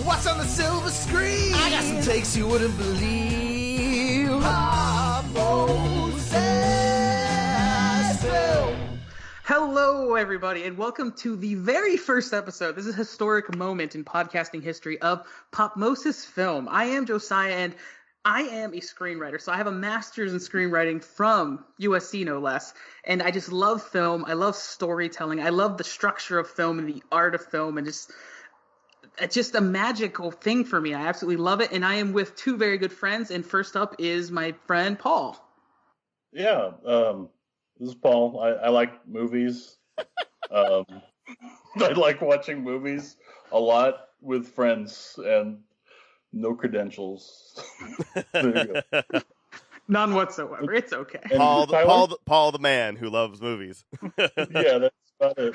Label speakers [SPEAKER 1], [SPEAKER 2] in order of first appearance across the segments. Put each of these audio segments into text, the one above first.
[SPEAKER 1] What's on the silver screen? I got some takes you wouldn't believe. Popmosis Film.
[SPEAKER 2] Hello, everybody, and welcome to the very first episode. This is a historic moment in podcasting history of Popmosis Film. I am Josiah, and I am a screenwriter, so I have a master's in screenwriting from USC, no less, and I just love film. I love storytelling. I love the structure of film and the art of film, and it's just a magical thing for me. I absolutely love it, and I am with two very good friends, and first up is my friend Paul.
[SPEAKER 3] Yeah, this is Paul. I like movies. I like watching movies a lot with friends and no credentials. There you go.
[SPEAKER 2] None whatsoever. It's okay.
[SPEAKER 4] Paul the man who loves movies.
[SPEAKER 3] Yeah, that's about it.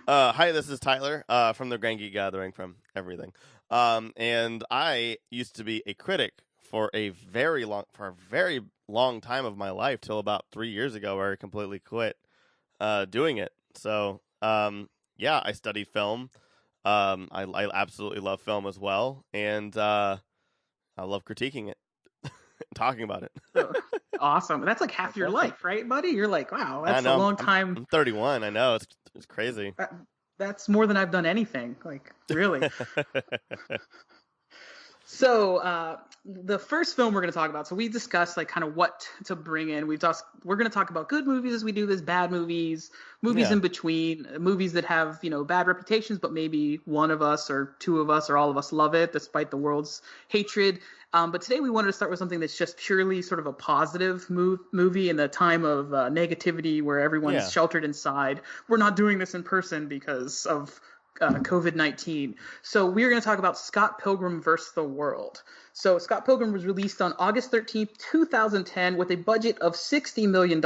[SPEAKER 4] Hi, this is Tyler from the Grand Geek Gathering, from everything. And I used to be a critic for a very long time of my life, till about 3 years ago, where I completely quit doing it. So yeah, I studied film. I absolutely love film as well, and I love critiquing it, talking about it.
[SPEAKER 2] Awesome. That's like half your life, right, buddy? You're like, wow, that's a long time.
[SPEAKER 4] I'm 31. I know, it's crazy.
[SPEAKER 2] That's more than I've done anything, like, really. So the first film we're going to talk about, so we discussed like kind of what to bring in. We're going to talk about good movies as we do this, bad movies in between, movies that have, bad reputations, but maybe one of us or two of us or all of us love it despite the world's hatred. But today we wanted to start with something that's just purely sort of a positive movie in a time of negativity where everyone's sheltered inside. We're not doing this in person because of COVID-19. So we're going to talk about Scott Pilgrim vs. the World. So Scott Pilgrim was released on August 13th, 2010 with a budget of $60 million,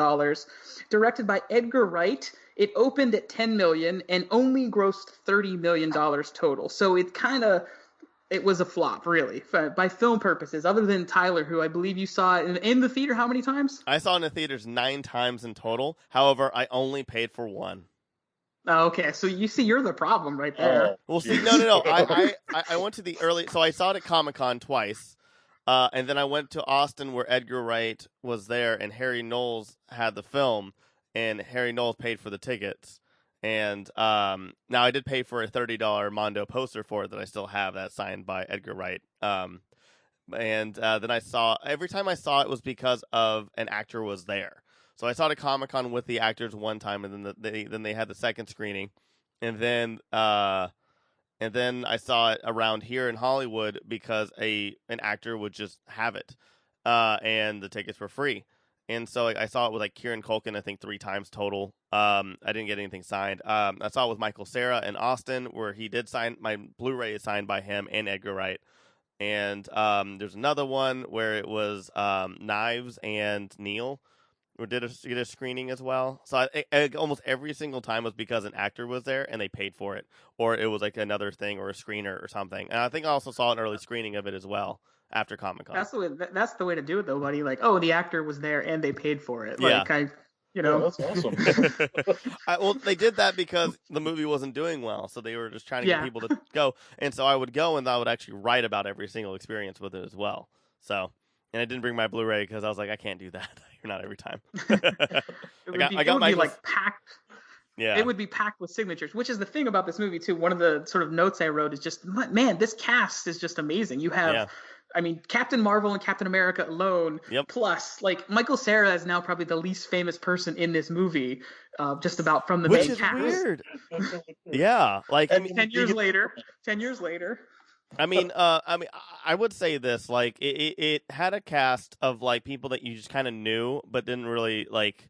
[SPEAKER 2] directed by Edgar Wright. It opened at $10 million and only grossed $30 million total. So it was a flop, really, by film purposes, other than Tyler, who I believe you saw in the theater how many times?
[SPEAKER 4] I saw it in the theaters 9 times in total. However, I only paid for one.
[SPEAKER 2] Oh, okay, so you see, you're the problem right there.
[SPEAKER 4] Well, see, no. I went to the early, so I saw it at Comic-Con twice, and then I went to Austin where Edgar Wright was there, and Harry Knowles had the film, and Harry Knowles paid for the tickets. And now I did pay for a $30 Mondo poster for it that I still have, that's signed by Edgar Wright. And then every time I saw it was because of an actor was there. So I saw it at Comic-Con with the actors one time, and then they had the second screening, and then I saw it around here in Hollywood because an actor would just have it, and the tickets were free. And so I saw it with like Kieran Culkin, I think 3 times total. I didn't get anything signed. I saw it with Michael Cera in Austin, where he did sign. My Blu-ray is signed by him and Edgar Wright. And there's another one where it was Knives and Neil, or did a screening as well. So I almost every single time was because an actor was there and they paid for it, or it was like another thing or a screener or something. And I think I also saw an early screening of it as well after Comic-Con.
[SPEAKER 2] That's the way to do it, though, buddy. Like, oh, the actor was there and they paid for it.
[SPEAKER 4] Yeah.
[SPEAKER 2] Like,
[SPEAKER 3] that's awesome.
[SPEAKER 4] Well, they did that because the movie wasn't doing well, so they were just trying to get people to go. And so I would go, and I would actually write about every single experience with it as well. So, and I didn't bring my Blu-ray because I was like, I can't do that. Not every time.
[SPEAKER 2] It would be like packed.
[SPEAKER 4] Yeah.
[SPEAKER 2] It would be packed with signatures, which is the thing about this movie too. One of the sort of notes I wrote is just, man, this cast is just amazing. You have, Captain Marvel and Captain America alone.
[SPEAKER 4] Yep.
[SPEAKER 2] Plus, like, Michael Cera is now probably the least famous person in this movie, just about from the main cast.
[SPEAKER 4] Which is weird. Yeah, like
[SPEAKER 2] 10 years later.
[SPEAKER 4] I would say this, like, it had a cast of like people that you just kind of knew, but didn't really like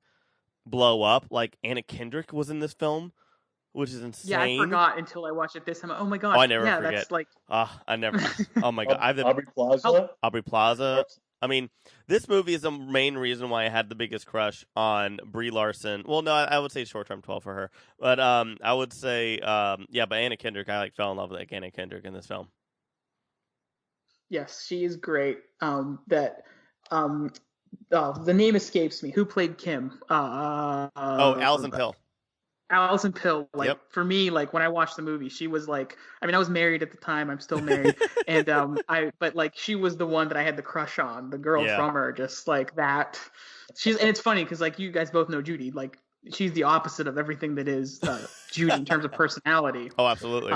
[SPEAKER 4] blow up. Like Anna Kendrick was in this film, which is insane.
[SPEAKER 2] Yeah, I forgot until I watched it this time. Oh my god!
[SPEAKER 4] Oh, I never forget.
[SPEAKER 2] That's like,
[SPEAKER 4] I never. Oh my god!
[SPEAKER 3] Aubrey Plaza.
[SPEAKER 4] Aubrey Plaza. I mean, this movie is the main reason why I had the biggest crush on Brie Larson. Well, no, I would say short-term 12 for her, but I would say but Anna Kendrick, I fell in love with like Anna Kendrick in this film.
[SPEAKER 2] Yes, she is great. The name escapes me. Who played Kim?
[SPEAKER 4] Alison Pill.
[SPEAKER 2] Alison Pill, like
[SPEAKER 4] Yep.
[SPEAKER 2] for me, like when I watched the movie, she was like, I mean, I was married at the time, I'm still married, and but like she was the one that I had the crush on, the girl
[SPEAKER 4] Yeah.
[SPEAKER 2] from her, just like that. And it's funny because like you guys both know Judy, like she's the opposite of everything that is Judy in terms of personality.
[SPEAKER 4] Oh, absolutely.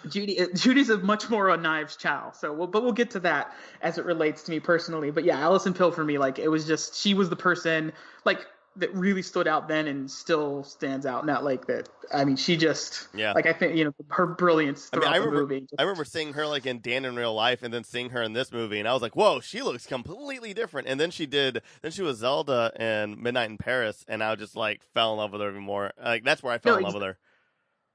[SPEAKER 2] Judy's a much more a Knives Chow, but we'll get to that as it relates to me personally. But yeah, Alison Pill for me, like it was just she was the person like that really stood out then and still stands out. Not like that. I mean, she just like I think her brilliance throughout the movie.
[SPEAKER 4] I remember seeing her like in Dan in Real Life, and then seeing her in this movie, and I was like, whoa, she looks completely different. And then she was Zelda in Midnight in Paris, and I just like fell in love with her even more. Like that's where I fell in love with her.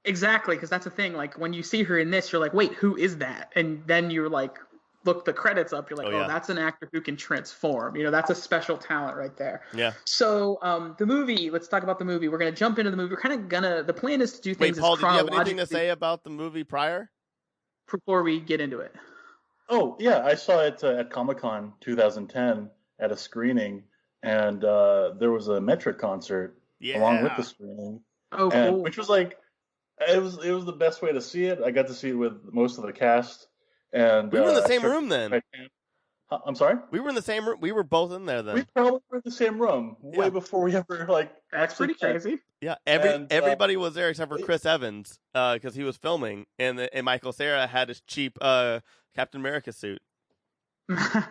[SPEAKER 2] Exactly, because that's the thing. Like when you see her in this, you're like, wait, who is that? And then you're like, look the credits up. You're like, oh, that's an actor who can transform. That's a special talent right there.
[SPEAKER 4] Yeah.
[SPEAKER 2] So the movie. Let's talk about the movie. We're gonna jump into the movie. We're kind of gonna. The plan is to do things.
[SPEAKER 4] Wait, Paul,
[SPEAKER 2] as
[SPEAKER 4] did you have anything to say about the movie prior?
[SPEAKER 2] Before we get into it.
[SPEAKER 3] Oh yeah, I saw it at Comic-Con 2010 at a screening, and there was a Metric concert along with the screening.
[SPEAKER 2] Oh, cool.
[SPEAKER 3] Which was like. It was the best way to see it. I got to see it with most of the cast, and
[SPEAKER 4] we were in the same room then.
[SPEAKER 3] I'm sorry.
[SPEAKER 4] We were in the same room. We were both in there then.
[SPEAKER 3] We probably were in the same room way before we ever like.
[SPEAKER 2] That's pretty crazy.
[SPEAKER 4] Yeah, everybody was there except for Chris Evans because he was filming, and Michael Cera had his cheap Captain America suit.
[SPEAKER 3] I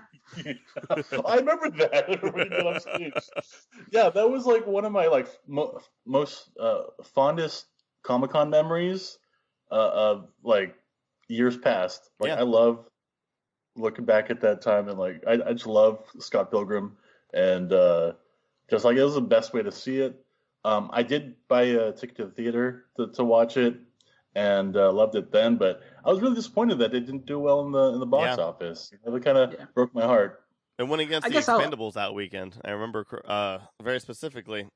[SPEAKER 3] remember that. Yeah, that was like one of my like most fondest Comic-Con memories of like years past. Like I love looking back at that time, and like I just love Scott Pilgrim, and just like it was the best way to see it. I did buy a ticket to the theater to watch it, and loved it then. But I was really disappointed that it didn't do well in the box office. It kind of broke my heart.
[SPEAKER 4] It went against the Expendables that weekend. I remember very specifically.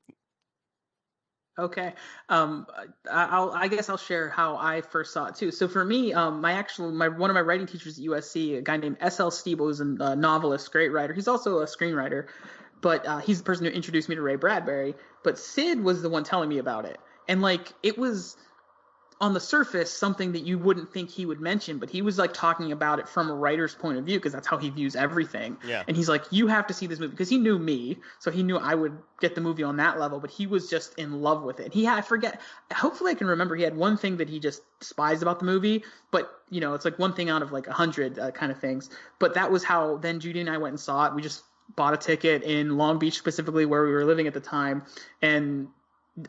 [SPEAKER 2] Okay. I guess I'll share how I first saw it too. So for me, one of my writing teachers at USC, a guy named S.L. Stiebel, was a novelist, great writer. He's also a screenwriter, but he's the person who introduced me to Ray Bradbury. But Sid was the one telling me about it. And like, it was on the surface something that you wouldn't think he would mention, but he was like talking about it from a writer's point of view, because that's how he views everything.
[SPEAKER 4] Yeah.
[SPEAKER 2] And he's like, you have to see this movie, because he knew me, so he knew I would get the movie on that level, but he was just in love with it. I forget, hopefully I can remember, he had one thing that he just despised about the movie, but it's like one thing out of like 100 kind of things. But that was how then Judy and I went and saw it. We just bought a ticket in Long Beach, specifically where we were living at the time, and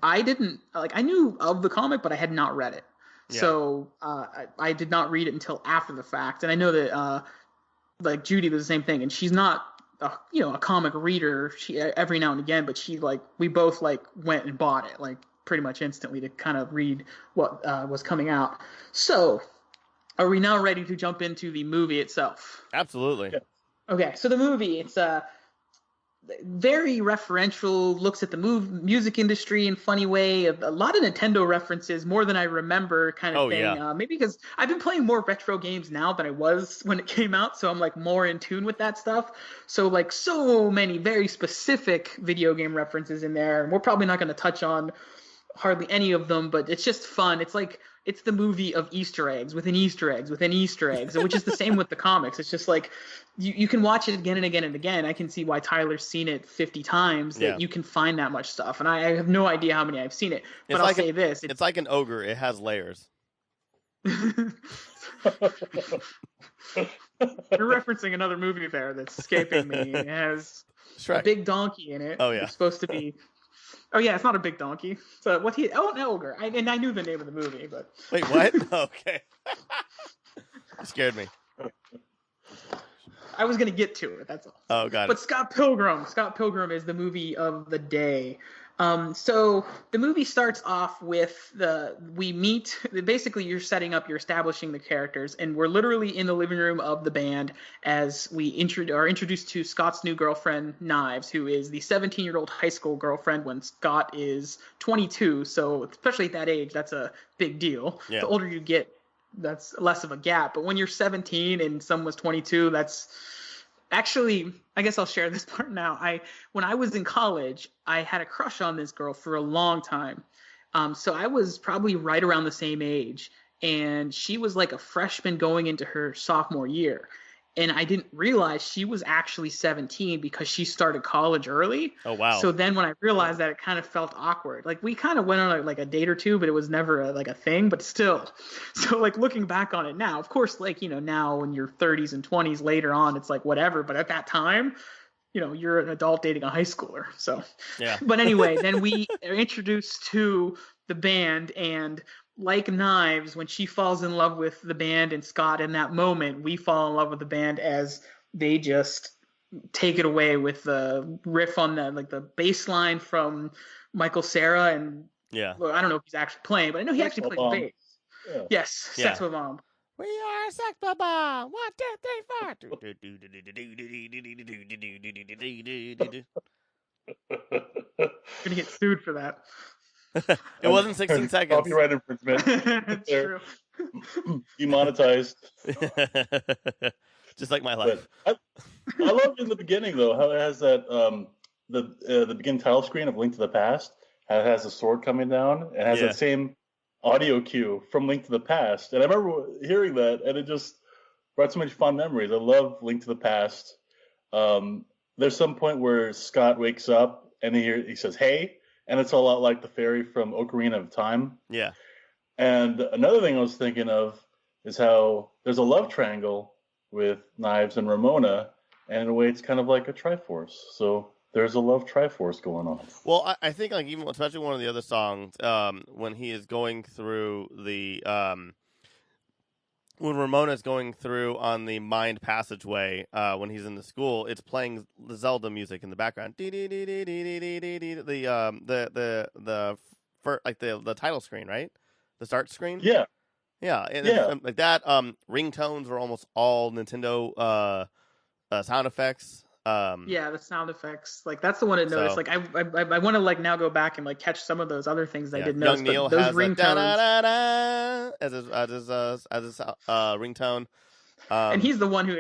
[SPEAKER 2] I knew of the comic, but I had not read it. Yeah. So I did not read it until after the fact. And I know that like Judy was the same thing, and she's not a comic reader. She every now and again, but we both went and bought it like pretty much instantly to kind of read what was coming out. So are we now ready to jump into the movie itself?
[SPEAKER 4] Absolutely.
[SPEAKER 3] Yeah.
[SPEAKER 2] Okay, so the movie, it's very referential, looks at the music industry in a funny way, a lot of Nintendo references, more than I remember kind of thing. Yeah. Maybe because I've been playing more retro games now than I was when it came out, so I'm more in tune with that stuff. So so many very specific video game references in there, and we're probably not going to touch on hardly any of them, but it's just fun. It's the movie of Easter eggs within Easter eggs within Easter eggs, which is the same with the comics. It's just you can watch it again and again and again. I can see why Tyler's seen it 50 times, that you can find that much stuff. And I have no idea how many I've seen it. But I'll say this.
[SPEAKER 4] It's like an ogre. It has layers.
[SPEAKER 2] You're referencing another movie there that's escaping me. It has a big donkey in it.
[SPEAKER 4] Oh, yeah.
[SPEAKER 2] It's supposed to be... Oh yeah, it's not a big donkey. So an ogre. And I knew the name of the movie, but
[SPEAKER 4] wait, what? Okay, you scared me.
[SPEAKER 2] I was gonna get to it. That's all.
[SPEAKER 4] Oh, got it.
[SPEAKER 2] But Scott Pilgrim is the movie of the day. So the movie starts off with basically you're establishing the characters, and we're literally in the living room of the band as we are introduced to Scott's new girlfriend, Knives, who is the 17-year-old high school girlfriend when Scott is 22. So especially at that age, that's a big deal. Yeah. The older you get, that's less of a gap. But when you're 17 and someone was 22, that's... Actually, I guess I'll share this part now. When I was in college, I had a crush on this girl for a long time. So I was probably right around the same age, and she was like a freshman going into her sophomore year. And I didn't realize she was actually 17 because she started college early.
[SPEAKER 4] Oh, wow.
[SPEAKER 2] So then when I realized that, it kind of felt awkward. Like we kind of went on like a date or two, but it was never a thing, but still. So like looking back on it now, of course, like, now in your 30s and 20s later on, it's like whatever. But at that time, you're an adult dating a high schooler. So,
[SPEAKER 4] yeah.
[SPEAKER 2] But anyway, then we are introduced to the band, and like Knives, when she falls in love with the band and Scott in that moment, we fall in love with the band as they just take it away with the riff on the bass line from Michael Cera. And well, I don't know if he's actually playing, but I know he actually plays bass. Yeah. Yes, Sex Bomb.
[SPEAKER 4] We are Sex Bomb. 1, 2, 3, 4.
[SPEAKER 2] Gonna get sued for that.
[SPEAKER 4] It wasn't 16 seconds.
[SPEAKER 3] Copyright infringement.
[SPEAKER 2] It's true.
[SPEAKER 3] Demonetized.
[SPEAKER 4] Just like my life.
[SPEAKER 3] I love in the beginning though how it has that the beginning title screen of Link to the Past. How it has a sword coming down. It has that same audio cue from Link to the Past, and I remember hearing that, and it just brought so many fond memories. I love Link to the Past. There's some point where Scott wakes up and he says, "Hey." And it's a lot like the fairy from Ocarina of Time.
[SPEAKER 4] Yeah.
[SPEAKER 3] And another thing I was thinking of is how there's a love triangle with Knives and Ramona, and in a way it's kind of like a Triforce. So there's a love Triforce going on.
[SPEAKER 4] Well, I think like even especially one of the other songs, when he is going through the when Ramona's going through on the mind passageway, when he's in the school, it's playing the Zelda music in the background. The title screen, right? The start screen.
[SPEAKER 3] Yeah.
[SPEAKER 4] Yeah. And like that. Ringtones were almost all Nintendo sound effects.
[SPEAKER 2] The sound effects. Like that's the one I noticed. Like I want to like now go back and like catch some of those other things I didn't notice.
[SPEAKER 4] Young Neil
[SPEAKER 2] those
[SPEAKER 4] has
[SPEAKER 2] ringtones
[SPEAKER 4] as his ringtone.
[SPEAKER 2] And he's the one who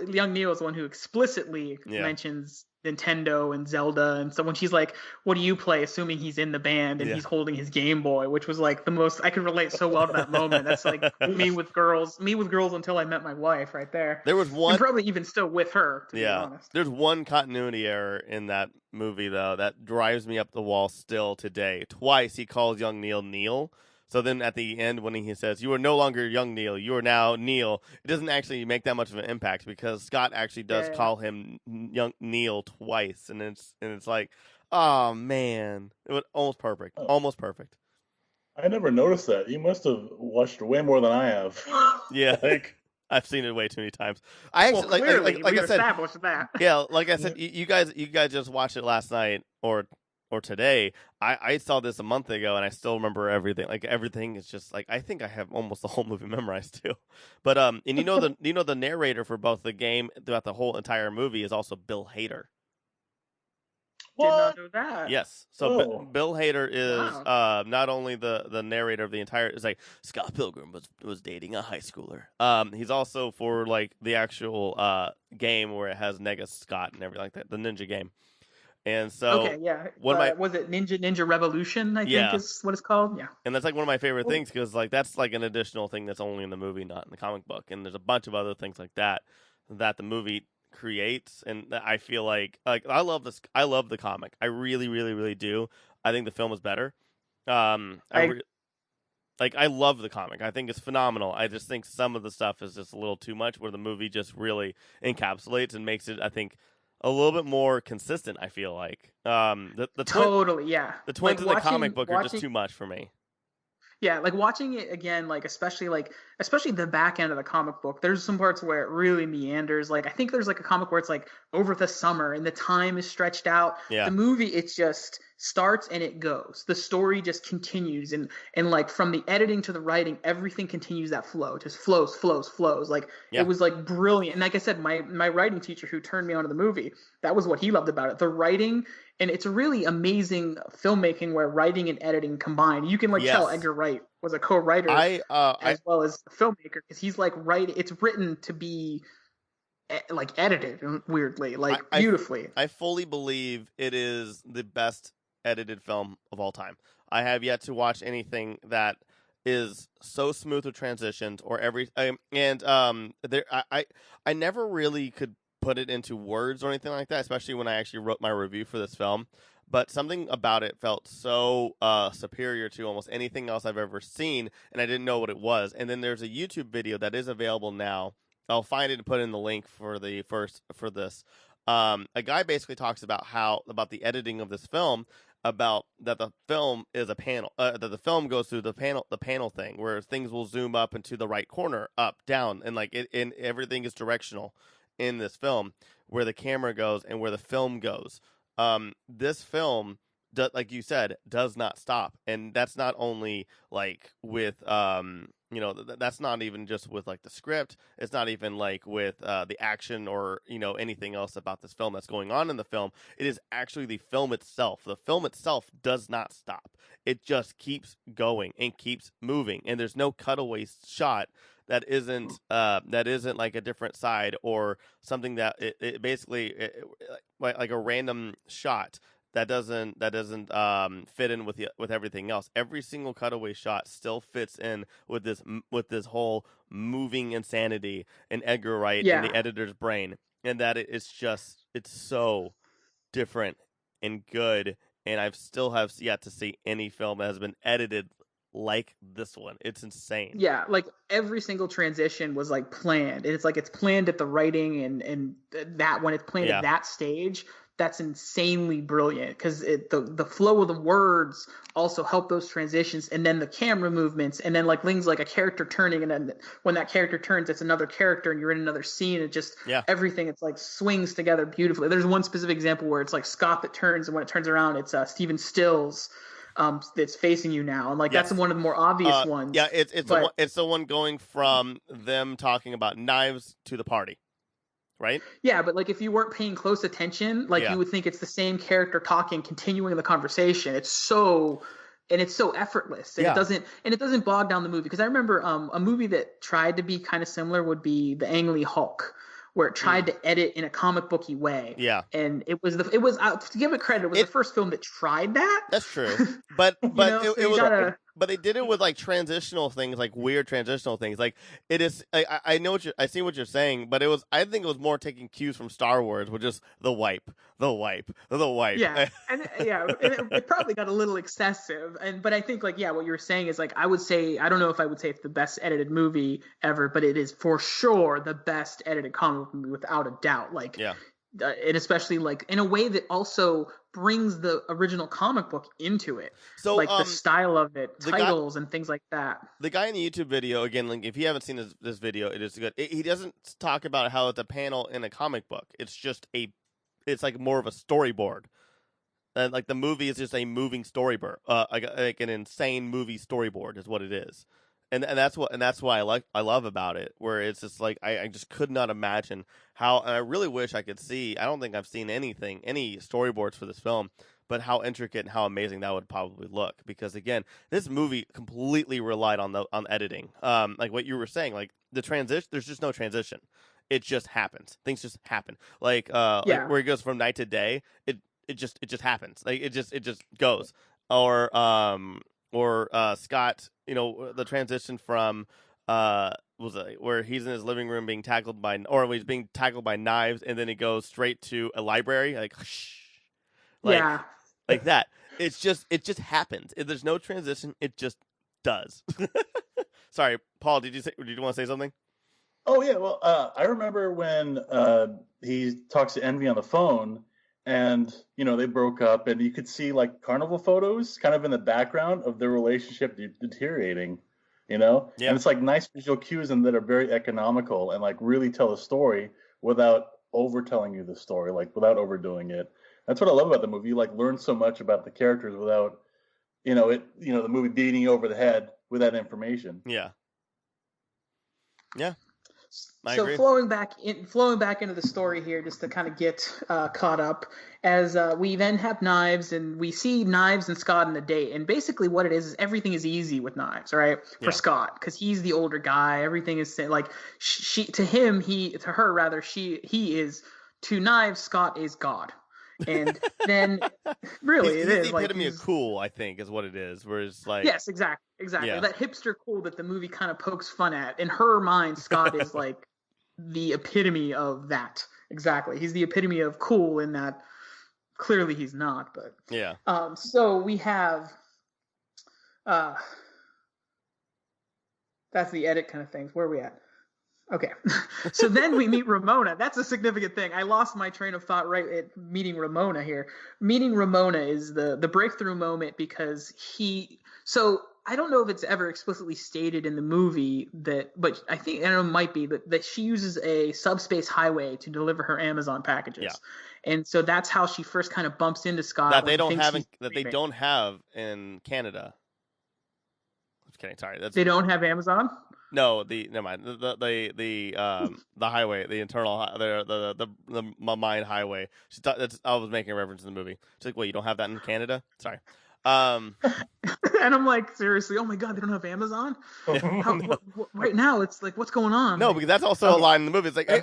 [SPEAKER 2] Young Neil is the one who explicitly mentions Nintendo and Zelda, and so when she's like, "What do you play?" assuming he's in the band and he's holding his Game Boy, which was like the most I could relate so well to that moment. That's like me with girls until I met my wife, right there.
[SPEAKER 4] There was one,
[SPEAKER 2] and probably even still with her. To be honest,
[SPEAKER 4] there's one continuity error in that movie though that drives me up the wall still today. Twice he calls young Neil. So then at the end when he says, "You are no longer young Neil, you are now Neil," it doesn't actually make that much of an impact because Scott actually does call him young Neil twice, and it's like, oh man, it was almost perfect. Almost perfect.
[SPEAKER 3] I never noticed that. You must have watched way more than I have.
[SPEAKER 4] Yeah. I've seen it way too many times. I actually like I said,
[SPEAKER 2] established that.
[SPEAKER 4] Yeah, like I said, you guys just watched it last night or today. I saw this a month ago and I still remember everything. Like everything is just like I think I have almost the whole movie memorized too. But and the narrator for both the game throughout the whole entire movie is also Bill Hader.
[SPEAKER 2] Did not know that.
[SPEAKER 4] Yes. So Bill Hader is not only the narrator of the entire. It's like Scott Pilgrim was dating a high schooler. He's also for like the actual game where it has Nega Scott and everything like that, the ninja game. And so,
[SPEAKER 2] was it Ninja Revolution? I think is what it's called. Yeah,
[SPEAKER 4] and that's like one of my favorite things because like that's like an additional thing that's only in the movie, not in the comic book. And there's a bunch of other things like that the movie creates, and I feel like I love this. I love the comic. I really, really, really do. I think the film is better. I love the comic. I think it's phenomenal. I just think some of the stuff is just a little too much, where the movie just really encapsulates and makes it, I think, a little bit more consistent. I feel like the twins in the comic book are just too much for me.
[SPEAKER 2] Yeah, like watching it again, like especially the back end of the comic book. There's some parts where it really meanders. Like I think there's like a comic where it's like over the summer and the time is stretched out.
[SPEAKER 4] Yeah.
[SPEAKER 2] The movie, it just starts and it goes. The story just continues, and like from the editing to the writing, everything continues that flow. It just flows. Like it was like brilliant. And like I said, my writing teacher who turned me onto the movie, that was what he loved about it. The writing. And it's a really amazing filmmaking where writing and editing combine. You can tell Edgar Wright was a co-writer as well as a filmmaker, because he's like it's written to be like edited weirdly, like beautifully.
[SPEAKER 4] I fully believe it is the best edited film of all time. I have yet to watch anything that is so smooth with transitions or I never really could put it into words or anything like that, especially when I actually wrote my review for this film. But something about it felt so superior to almost anything else I've ever seen, and I didn't know what it was. And then there's a YouTube video that is available now. I'll find it and put in the link for this. A guy basically talks about the editing of this film, about that the film is a panel, that the film goes through the panel thing where things will zoom up into the right corner, up, down, and and everything is directional in this film, where the camera goes and where the film goes. This film, like you said, does not stop, and that's not only with that's not even just with the script. It's not even with the action or anything else about this film that's going on in the film. It is actually the film itself. The film itself does not stop. It just keeps going and keeps moving, and there's no cutaway shot that isn't like a different side or something that it basically like a random shot that doesn't fit in with everything else. Every single cutaway shot still fits in with this whole moving insanity in Edgar Wright and the editor's brain, and that it's so different and good. And I've still have yet to see any film that has been edited like this one. It's insane.
[SPEAKER 2] Yeah, every single transition was planned. And it's planned at the writing and that when it's planned at that stage, that's insanely brilliant because the flow of the words also help those transitions, and then the camera movements, and then things like a character turning, and then when that character turns, it's another character and you're in another scene. It just everything it's swings together beautifully. There's one specific example where it's Scott that turns, and when it turns around, it's Stephen Stills that's facing you now, and that's one of the more obvious ones.
[SPEAKER 4] Yeah, it's the one going from them talking about knives to the party, right?
[SPEAKER 2] Yeah, but if you weren't paying close attention, you would think it's the same character talking, continuing the conversation. It's so effortless, and it doesn't bog down the movie. Because I remember a movie that tried to be kind of similar would be the Ang Lee Hulk, where it tried to edit in a comic booky way.
[SPEAKER 4] Yeah.
[SPEAKER 2] And it was to give it credit, it was the first film that tried that.
[SPEAKER 4] That's true. But but they did it with transitional things, weird transitional things. It is I know I see what you're saying, but I think it was more taking cues from Star Wars, with just the wipe.
[SPEAKER 2] Yeah. And it probably got a little excessive. But I think what you're saying is I would say, I don't know if I would say it's the best edited movie ever, but it is for sure the best edited comic book movie without a doubt. And especially in a way that also brings the original comic book into it. So the style of it, titles and things like that.
[SPEAKER 4] The guy in the YouTube video, again, if you haven't seen this video, it is good. He doesn't talk about how it's a panel in a comic book. It's just it's more of a storyboard. And the movie is just a moving storyboard. Like an insane movie storyboard is what it is. And that's what I love about it, where it's just I just could not imagine how, and I really wish I could see. I don't think I've seen any storyboards for this film, but how intricate and how amazing that would probably look. Because again, this movie completely relied on editing. Like what you were saying, the transition. There's just no transition. It just happens. Things just happen. Like where it goes from night to day. It just happens. It just goes. Or Scott, the transition from where he's in his living room being tackled by knives, and then it goes straight to a library, like that. It just happens. There's no transition. It just does. Sorry, Paul. Did you want to say something?
[SPEAKER 3] Oh yeah. Well, I remember when he talks to Envy on the phone. And, they broke up, and you could see carnival photos kind of in the background of their relationship deteriorating, Yeah. And it's nice visual cues and that are very economical and really tell a story without overtelling you the story, without overdoing it. That's what I love about the movie. You learn so much about the characters without, the movie beating you over the head with that information.
[SPEAKER 4] Yeah. Yeah. I
[SPEAKER 2] so
[SPEAKER 4] agree.
[SPEAKER 2] flowing back into the story here, just to kind of get caught up, as we then have Knives, and we see Knives and Scott in a date, and basically what it is everything is easy with Knives, right? For Scott, because he's the older guy, everything is he is to Knives, Scott is God. And then, really,
[SPEAKER 4] he's
[SPEAKER 2] it is
[SPEAKER 4] the
[SPEAKER 2] like
[SPEAKER 4] epitome of cool, I think, is what it is. Whereas, like,
[SPEAKER 2] yes, exactly.
[SPEAKER 4] Yeah.
[SPEAKER 2] That hipster cool that the movie kind of pokes fun at. In her mind, Scott is like the epitome of that. Exactly, he's the epitome of cool in that. Clearly, he's not. But
[SPEAKER 4] yeah.
[SPEAKER 2] So we have. That's the edit kind of things. Where are we at? Okay. So then we meet Ramona. That's a significant thing. I lost my train of thought right at meeting Ramona here. Meeting Ramona is the breakthrough moment because so I don't know if it's ever explicitly stated in the movie but I don't know, it might be that she uses a subspace highway to deliver her Amazon packages.
[SPEAKER 4] Yeah.
[SPEAKER 2] And so that's how she first kind of bumps into Scott.
[SPEAKER 4] That they don't have in Canada. Just kidding. Sorry.
[SPEAKER 2] They don't have Amazon?
[SPEAKER 4] No, never mind. The highway, the internal, the mine highway. I was making a reference to the movie. She's like, "Wait, you don't have that in Canada?" Sorry.
[SPEAKER 2] And I'm like, seriously? Oh my god, they don't have Amazon? Right now, it's like, what's going on?
[SPEAKER 4] No, because that's also a line in the movie. It's like, yeah.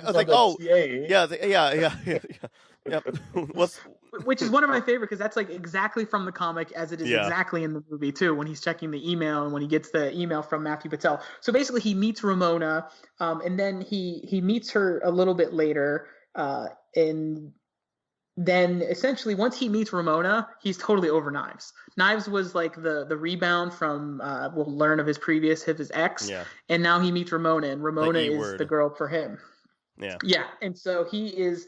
[SPEAKER 2] Which is one of my favorite because that's like exactly from the comic as it is exactly in the movie too. When he's checking the email and when he gets the email from Matthew Patel. So basically, he meets Ramona, and then he meets her a little bit later, and then essentially once he meets Ramona, he's totally over Knives. Knives was like the rebound from we'll learn of his ex, and now he meets Ramona, and Ramona is the girl for him. Yeah, and so he is.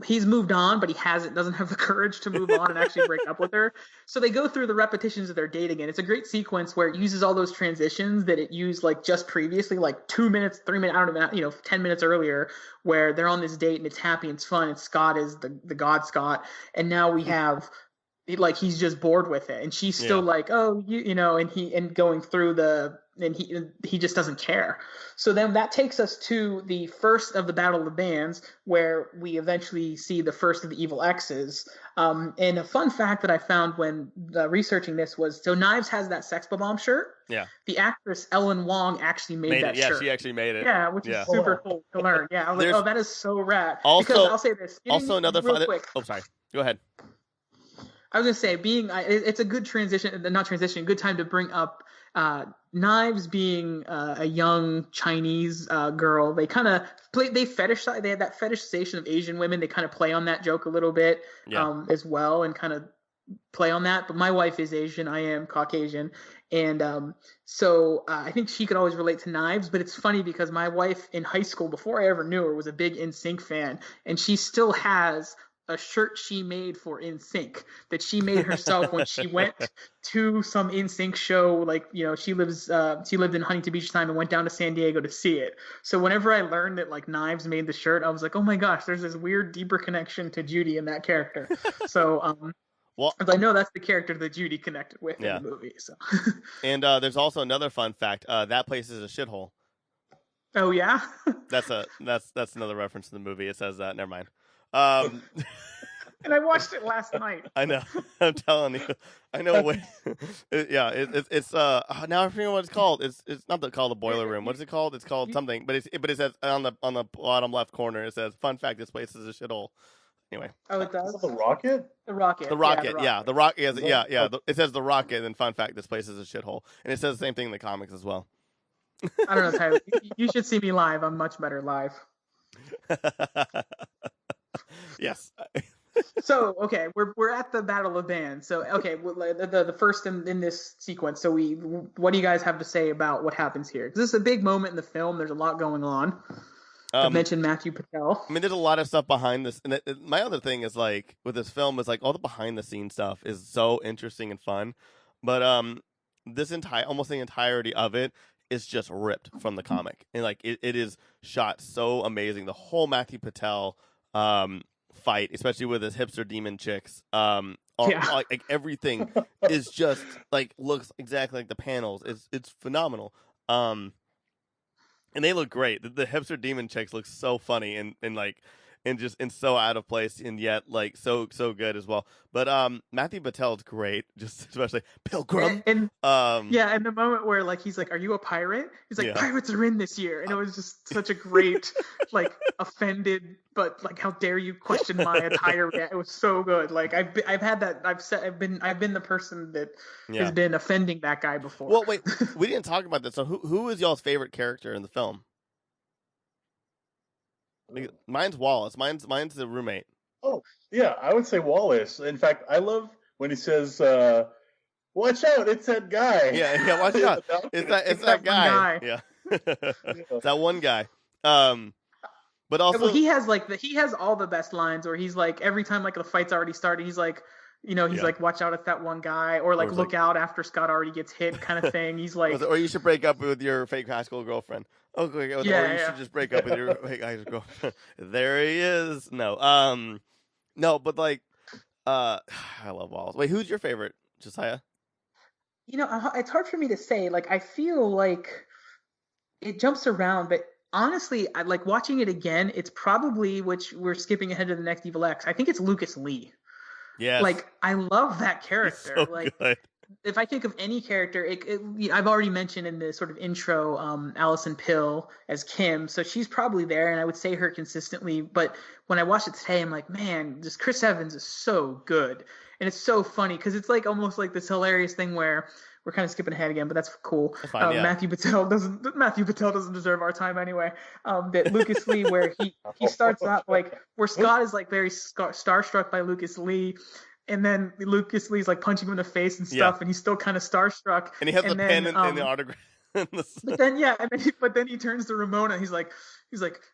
[SPEAKER 2] He's moved on, but he doesn't have the courage to move on and actually break up with her. So they go through the repetitions of their dating, and it's a great sequence where it uses all those transitions that it used like just previously, like 2 minutes, 3 minutes, I don't know, 10 minutes earlier, where they're on this date and it's happy and it's fun, and Scott is the god Scott, and now we have like he's just bored with it, and she's still like, oh, and going through and he just doesn't care. So then that takes us to the first of the Battle of the Bands, where we eventually see the first of the Evil X's. And a fun fact that I found when researching this was, so Knives has that Sex Bomb shirt.
[SPEAKER 4] Yeah.
[SPEAKER 2] The actress Ellen Wong actually made that shirt.
[SPEAKER 4] Yeah, she actually made it.
[SPEAKER 2] Yeah, which is super cool to learn. Yeah, I was like, oh, that is so rad.
[SPEAKER 4] Also,
[SPEAKER 2] because I'll say this.
[SPEAKER 4] Another
[SPEAKER 2] real quick.
[SPEAKER 4] Oh, sorry. Go ahead.
[SPEAKER 2] I was gonna say, it's a good good time to bring up Knives being a young Chinese girl. They kind of they had that fetishization of Asian women. They kind of play on that joke a little bit as well, and kind of play on that. But my wife is Asian. I am Caucasian, and so I think she could always relate to Knives. But it's funny because my wife in high school, before I ever knew her, was a big NSYNC fan, and she still has a shirt she made for NSYNC that she made herself when she went to some NSYNC show. Like, she lived in Huntington Beach time and went down to San Diego to see it. So whenever I learned that like Knives made the shirt, I was like, oh my gosh, there's this weird deeper connection to Judy in that character. So well, I know that's the character that Judy connected with in the movie. So
[SPEAKER 4] and there's also another fun fact. That place is a shithole.
[SPEAKER 2] Oh yeah.
[SPEAKER 4] That's another reference to the movie. It says that. Never mind.
[SPEAKER 2] And I watched it last night.
[SPEAKER 4] I know. I'm telling you. I know. It's now I forget what it's called. It's not called the boiler room. What is it called? It's called something. But it says on the bottom left corner. It says, "Fun fact: this place is a shithole." Anyway.
[SPEAKER 2] Oh, it does.
[SPEAKER 3] Is that the Rocket?
[SPEAKER 2] The Rocket.
[SPEAKER 4] The Rocket. Yeah. The Rocket. Yeah. It says the Rocket. And then fun fact: this place is a shithole. And it says the same thing in the comics as well.
[SPEAKER 2] I don't know, Tyler. You should see me live. I'm much better live.
[SPEAKER 4] Yes.
[SPEAKER 2] So okay, we're at the Battle of Bands. So okay, the first in this sequence. So what do you guys have to say about what happens here? Because this is a big moment in the film. There's a lot going on. I mentioned Matthew Patel.
[SPEAKER 4] I mean, there's a lot of stuff behind this. And my other thing is like with this film is like all the behind the scenes stuff is so interesting and fun. But almost the entirety of it is just ripped from the comic, and like it is shot so amazing. The whole Matthew Patel fight, especially with his hipster demon chicks, like everything is just like looks exactly like the panels. It's phenomenal. And they look great. The hipster demon chicks look so funny, and like and so out of place, and yet like so good as well. But Matthew Patel's great, just especially Pilgrim.
[SPEAKER 2] And the moment where like he's like, "Are you a pirate?" He's like, "Pirates are in this year," and it was just such a great like offended, but like, how dare you question my attire? It was so good. Like I've had that. I've been the person that has been offending that guy before.
[SPEAKER 4] Well, wait, we didn't talk about this. So who is y'all's favorite character in the film? Mine's Wallace. Mine's the roommate.
[SPEAKER 3] Oh, yeah, I would say Wallace. In fact, I love when he says, "Watch out, it's that guy."
[SPEAKER 4] Yeah, watch out. It's that guy. Yeah. It's that one guy. But also
[SPEAKER 2] he has all the best lines where he's like, every time like the fight's already started, he's like, like, "Watch out, it's that one guy," or like, "Look out after Scott already gets hit," kind of thing. He's like,
[SPEAKER 4] or you should break up with your fake high school girlfriend. Okay, or you should just break up with your fake high school girlfriend. There he is. No, but like, I love Wallace. Wait, who's your favorite, Josiah?
[SPEAKER 2] It's hard for me to say. Like, I feel like it jumps around, but honestly, I like watching it again. It's probably, which we're skipping ahead to the next Evil X, I think it's Lucas Lee.
[SPEAKER 4] Yeah.
[SPEAKER 2] Like, I love that character.
[SPEAKER 4] He's so
[SPEAKER 2] like,
[SPEAKER 4] good.
[SPEAKER 2] If I think of any character, I've already mentioned in the sort of intro, Alison Pill as Kim, so she's probably there, and I would say her consistently. But when I watched it today, I'm like, man, just Chris Evans is so good, and it's so funny because it's like almost like this hilarious thing where we're kind of skipping ahead again, but that's cool.
[SPEAKER 4] That's fine, yeah.
[SPEAKER 2] Matthew Patel doesn't deserve our time anyway. That Lucas Lee, where he starts out like where Scott is like very starstruck by Lucas Lee. And then Lucas Lee's like punching him in the face and stuff, and he's still kind of starstruck.
[SPEAKER 4] And he has the pen and the autograph.
[SPEAKER 2] But then he turns to Ramona. He's like,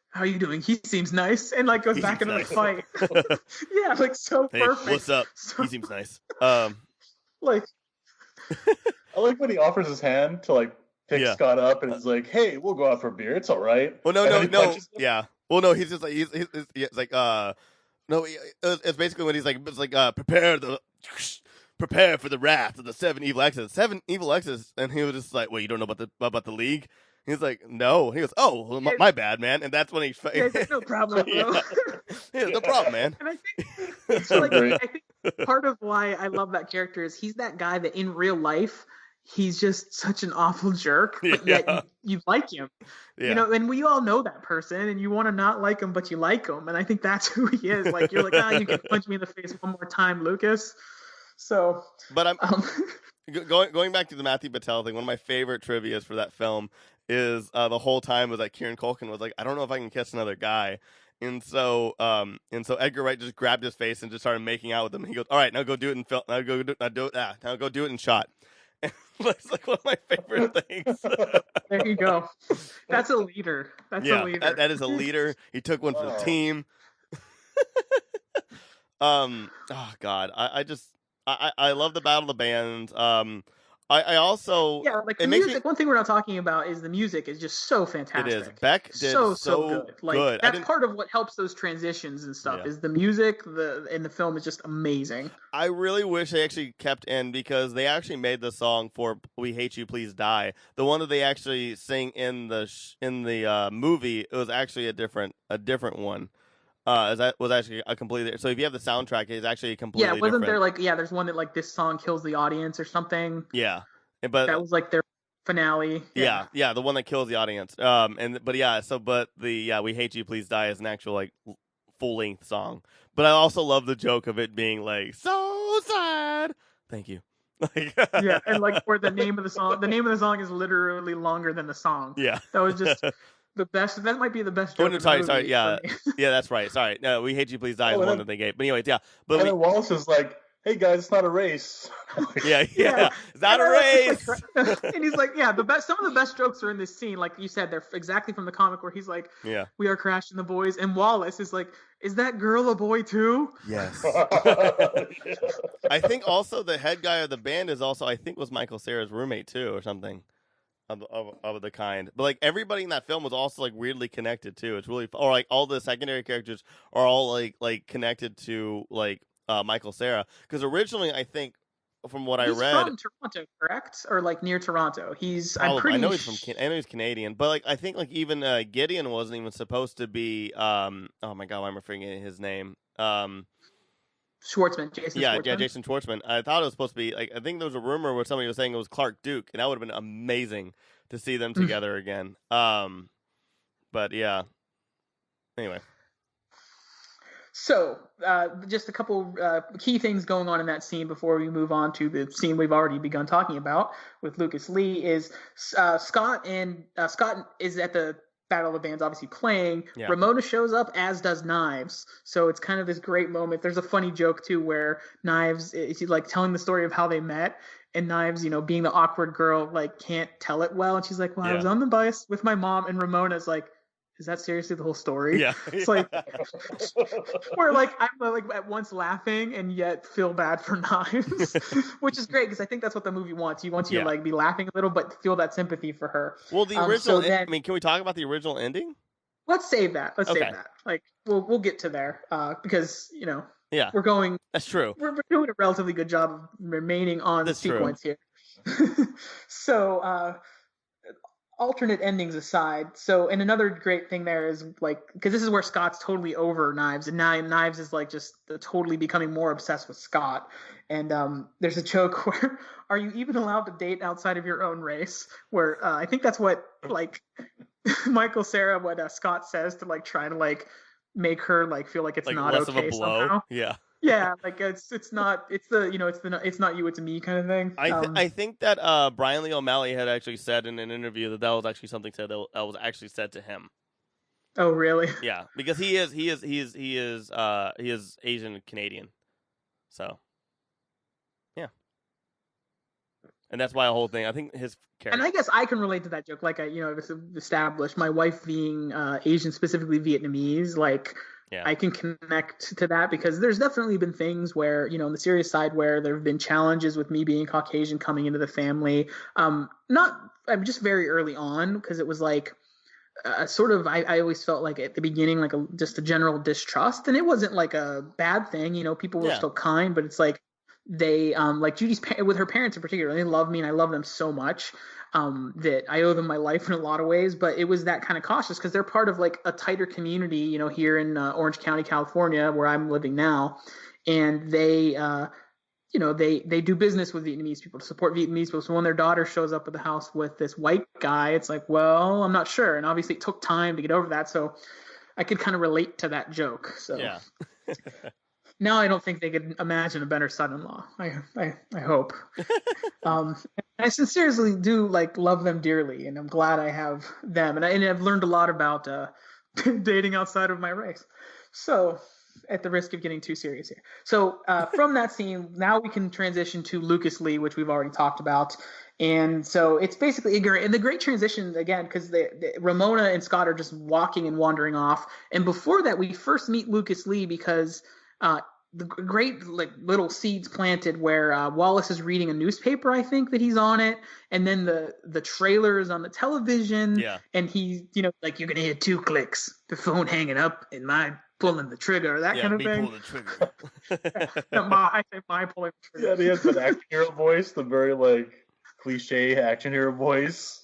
[SPEAKER 2] "How are you doing? He seems nice," and like goes back into the fight. Yeah, like so perfect.
[SPEAKER 4] What's up? He seems nice.
[SPEAKER 2] Like,
[SPEAKER 3] I like when he offers his hand to like pick Scott up, and he's like, "Hey, we'll go out for a beer. It's all right."
[SPEAKER 4] Well, no. Yeah. Well, no. He's just like he's like No, it's basically when he's like, prepare for the wrath of the 7 evil exes. 7 evil exes, and he was just like, "Well, you don't know about the league?" He's like, "No." He goes, "Oh, well, my bad, man." And that's when he.
[SPEAKER 2] No problem, bro.
[SPEAKER 4] No problem, man.
[SPEAKER 2] And I think part of why I love that character is he's that guy that in real life he's just such an awful jerk, but yet you like him.
[SPEAKER 4] Yeah.
[SPEAKER 2] And we all know that person, and you want to not like him, but you like him. And I think that's who he is. Like, you're like, you can punch me in the face one more time, Lucas. So,
[SPEAKER 4] but I'm going back to the Matthew Patel thing. One of my favorite trivias for that film is the whole time was that Kieran Culkin was like, "I don't know if I can catch another guy." And so Edgar Wright just grabbed his face and just started making out with him. And he goes, "All right, now go do it in film. Now go do it in shot." That's like one of my favorite things.
[SPEAKER 2] There you go. That's a leader. A leader.
[SPEAKER 4] That is a leader. He took one for the team. Oh God, I love the Battle of the Bands. I also
[SPEAKER 2] like the music. One thing we're not talking about is the music is just so fantastic.
[SPEAKER 4] It is. Beck did so
[SPEAKER 2] good. Like that's part of what helps those transitions and stuff. Is the music. In the film is just amazing.
[SPEAKER 4] I really wish they actually kept in because they actually made the song for "We Hate You, Please Die." The one that they actually sing in the movie, it was actually a different one. That was actually a completely. So if you have the soundtrack, it's actually a completely.
[SPEAKER 2] Yeah, wasn't
[SPEAKER 4] different.
[SPEAKER 2] there there's one that like this song kills the audience or something.
[SPEAKER 4] Yeah, but
[SPEAKER 2] that was like their finale.
[SPEAKER 4] Yeah, the one that kills the audience. But "We Hate You, Please Die" is an actual like full length song. But I also love the joke of it being like so sad. Thank you.
[SPEAKER 2] Yeah, and like where the name of the song is literally longer than the song.
[SPEAKER 4] Yeah,
[SPEAKER 2] that was just. The best. That might be the best.
[SPEAKER 4] Oh, no, sorry. Yeah, that's right. Sorry. No, "We Hate You, Please Die" is one that they gave. But anyways, yeah. But
[SPEAKER 3] then Wallace is like, "Hey guys, it's not a race."
[SPEAKER 4] yeah. It's not a race.
[SPEAKER 2] And he's like, "Yeah, some of the best jokes are in this scene. Like you said, they're exactly from the comic where he's like, we are crashing the boys,' and Wallace is like, is that girl a boy too?"
[SPEAKER 4] Yes. I think also the head guy of the band was Michael Cera's roommate too, or something. Of the kind, but like everybody in that film was also like weirdly connected too. It's really, or like all the secondary characters are all like connected to like Michael Cera, because originally I think from what I
[SPEAKER 2] He's
[SPEAKER 4] read,
[SPEAKER 2] from Toronto, correct? Or like near Toronto. I'm
[SPEAKER 4] probably.
[SPEAKER 2] pretty.
[SPEAKER 4] I know he's Canadian, but like I think like even Gideon wasn't even supposed to be. Oh my god, why am I forgetting his name?
[SPEAKER 2] Schwartzman, Jason Schwartzman.
[SPEAKER 4] Yeah, Jason Schwartzman. I thought it was supposed to be like I think there was a rumor where somebody was saying it was Clark Duke, and that would have been amazing to see them together again. But yeah. Anyway.
[SPEAKER 2] So, just a couple key things going on in that scene before we move on to the scene we've already begun talking about with Lucas Lee is Scott is at the Battle of the Bands obviously playing. Yeah. Ramona shows up, as does Knives. So it's kind of this great moment. There's a funny joke too where Knives is like telling the story of how they met, and Knives, being the awkward girl, like can't tell it well, and she's like, "Well, I was on the bus with my mom," and Ramona's like, "Is that seriously the whole story?"
[SPEAKER 4] Yeah.
[SPEAKER 2] It's like where like I'm like at once laughing and yet feel bad for Knives, which is great because I think that's what the movie wants. You want you to like be laughing a little, but feel that sympathy for her.
[SPEAKER 4] Well, the original. Can we talk about the original ending?
[SPEAKER 2] Let's save that. Let's save that. Like we'll get to there because we're going.
[SPEAKER 4] That's true.
[SPEAKER 2] We're doing a relatively good job of remaining on the sequence here. So. Alternate endings aside, and another great thing there is like because this is where Scott's totally over Knives, and now Knives is like just totally becoming more obsessed with Scott. And there's a joke where, "Are you even allowed to date outside of your own race?" Where I think that's what like Michael Cera, what Scott says to like try to like make her like feel like it's like not less okay of a blow. Somehow. Yeah, like it's not it's not you, it's me kind of thing.
[SPEAKER 4] I think that Brian Lee O'Malley had actually said in an interview that was actually something that was actually said to him.
[SPEAKER 2] Oh, really?
[SPEAKER 4] Yeah, because he is Asian Canadian, so yeah, and that's why the whole thing. I think his character.
[SPEAKER 2] And I guess I can relate to that joke. Like it's established. My wife being Asian, specifically Vietnamese, like. Yeah. I can connect to that because there's definitely been things where, on the serious side where there have been challenges with me being Caucasian coming into the family. Just very early on because it was like sort of, I always felt like at the beginning, like just a general distrust, and it wasn't like a bad thing. People were still kind, but it's like they, like Judy's with her parents in particular, they love me and I love them so much. That I owe them my life in a lot of ways, but it was that kind of cautious because they're part of like a tighter community, here in Orange County, California, where I'm living now. And they, they do business with Vietnamese people to support Vietnamese people. So when their daughter shows up at the house with this white guy, it's like, well, I'm not sure. And obviously it took time to get over that. So I could kind of relate to that joke. So yeah. Now I don't think they could imagine a better son-in-law. I hope. I sincerely do love them dearly, and I'm glad I have them. And I've learned a lot about dating outside of my race. So, at the risk of getting too serious here. So, from that scene, now we can transition to Lucas Lee, which we've already talked about. And so it's basically and the great transition again because Ramona and Scott are just walking and wandering off. And before that, we first meet Lucas Lee because. The great little seeds planted where Wallace is reading a newspaper, I think that he's on it, and then the trailer is on the television, and he's you're gonna hear 2 clicks, the phone hanging up, and my pulling the trigger, that kind of thing.
[SPEAKER 4] Pulling the trigger.
[SPEAKER 2] I say my pulling the trigger.
[SPEAKER 3] Yeah, he has an action hero voice, the very cliche action hero voice.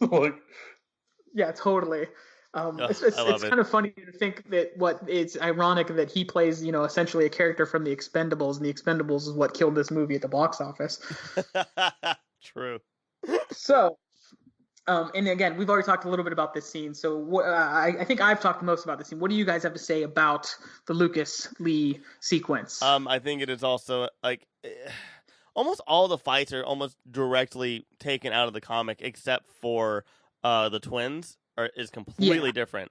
[SPEAKER 2] Yeah, totally. It's kind of funny to think that it's ironic that he plays, essentially a character from the Expendables, and the Expendables is what killed this movie at the box office.
[SPEAKER 4] True.
[SPEAKER 2] So, and again, we've already talked a little bit about this scene. So I think I've talked the most about this scene. What do you guys have to say about the Lucas Lee sequence?
[SPEAKER 4] I think it is also almost all the fights are almost directly taken out of the comic, except for the twins. Is completely different,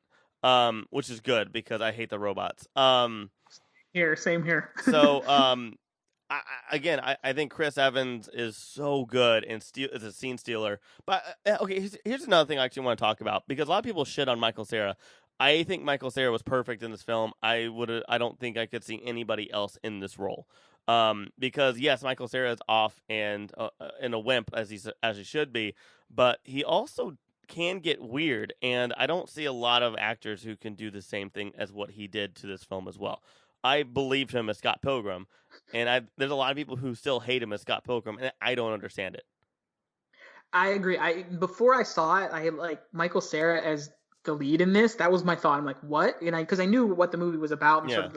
[SPEAKER 4] which is good because I hate the robots. Same
[SPEAKER 2] here.
[SPEAKER 4] So, I think Chris Evans is so good and is a scene stealer. But okay, here's another thing I actually want to talk about because a lot of people shit on Michael Cera. I think Michael Cera was perfect in this film. I don't think I could see anybody else in this role. Because yes, Michael Cera is off and in a wimp as he should be, but he also can get weird, and I don't see a lot of actors who can do the same thing as what he did to this film as well. I believed him as Scott Pilgrim, and there's a lot of people who still hate him as Scott Pilgrim, and I don't understand it.
[SPEAKER 2] I agree. Before I saw it, I had like Michael Cera as the lead in this. That was my thought. I'm like, what? And because I knew what the movie was about and sort of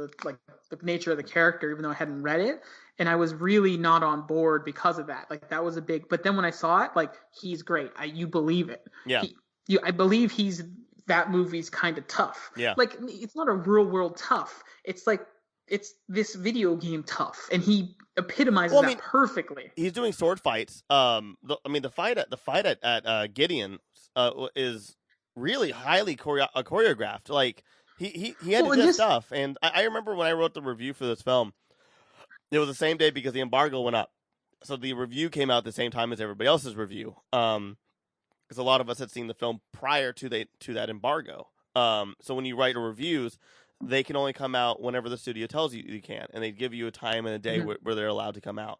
[SPEAKER 2] the nature of the character, even though I hadn't read it. And I was really not on board because of that. Like that was a big. But then when I saw it, like he's great. You believe it.
[SPEAKER 4] Yeah.
[SPEAKER 2] I believe that movie's kind of tough.
[SPEAKER 4] Yeah.
[SPEAKER 2] Like it's not a real world tough. It's like it's this video game tough, and he epitomizes that perfectly.
[SPEAKER 4] He's doing sword fights. The fight at Gideon is really highly choreographed. Like he had to do stuff. And I remember when I wrote the review for this film, it was the same day because the embargo went up, so the review came out at the same time as everybody else's review. Because a lot of us had seen the film prior to that embargo. So when you write reviews, they can only come out whenever the studio tells you can, and they give you a time and a day where they're allowed to come out.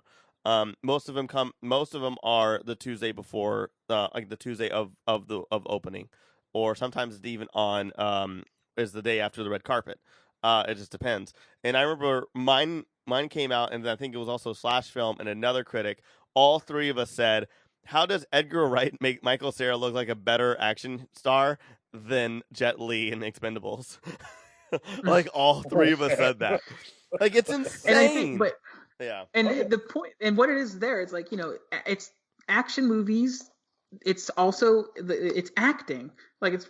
[SPEAKER 4] Most of them are the Tuesday before, like the Tuesday of opening, or sometimes it's even on is the day after the red carpet. It just depends. And I remember mine came out, and I think it was also Slash Film and another critic. All three of us said, "How does Edgar Wright make Michael Cera look like a better action star than Jet Li in Expendables?" Like all three of us said that. Like it's insane.
[SPEAKER 2] And I think,
[SPEAKER 4] yeah.
[SPEAKER 2] And the point, and what it is there, it's like, it's action movies. It's also it's acting. Like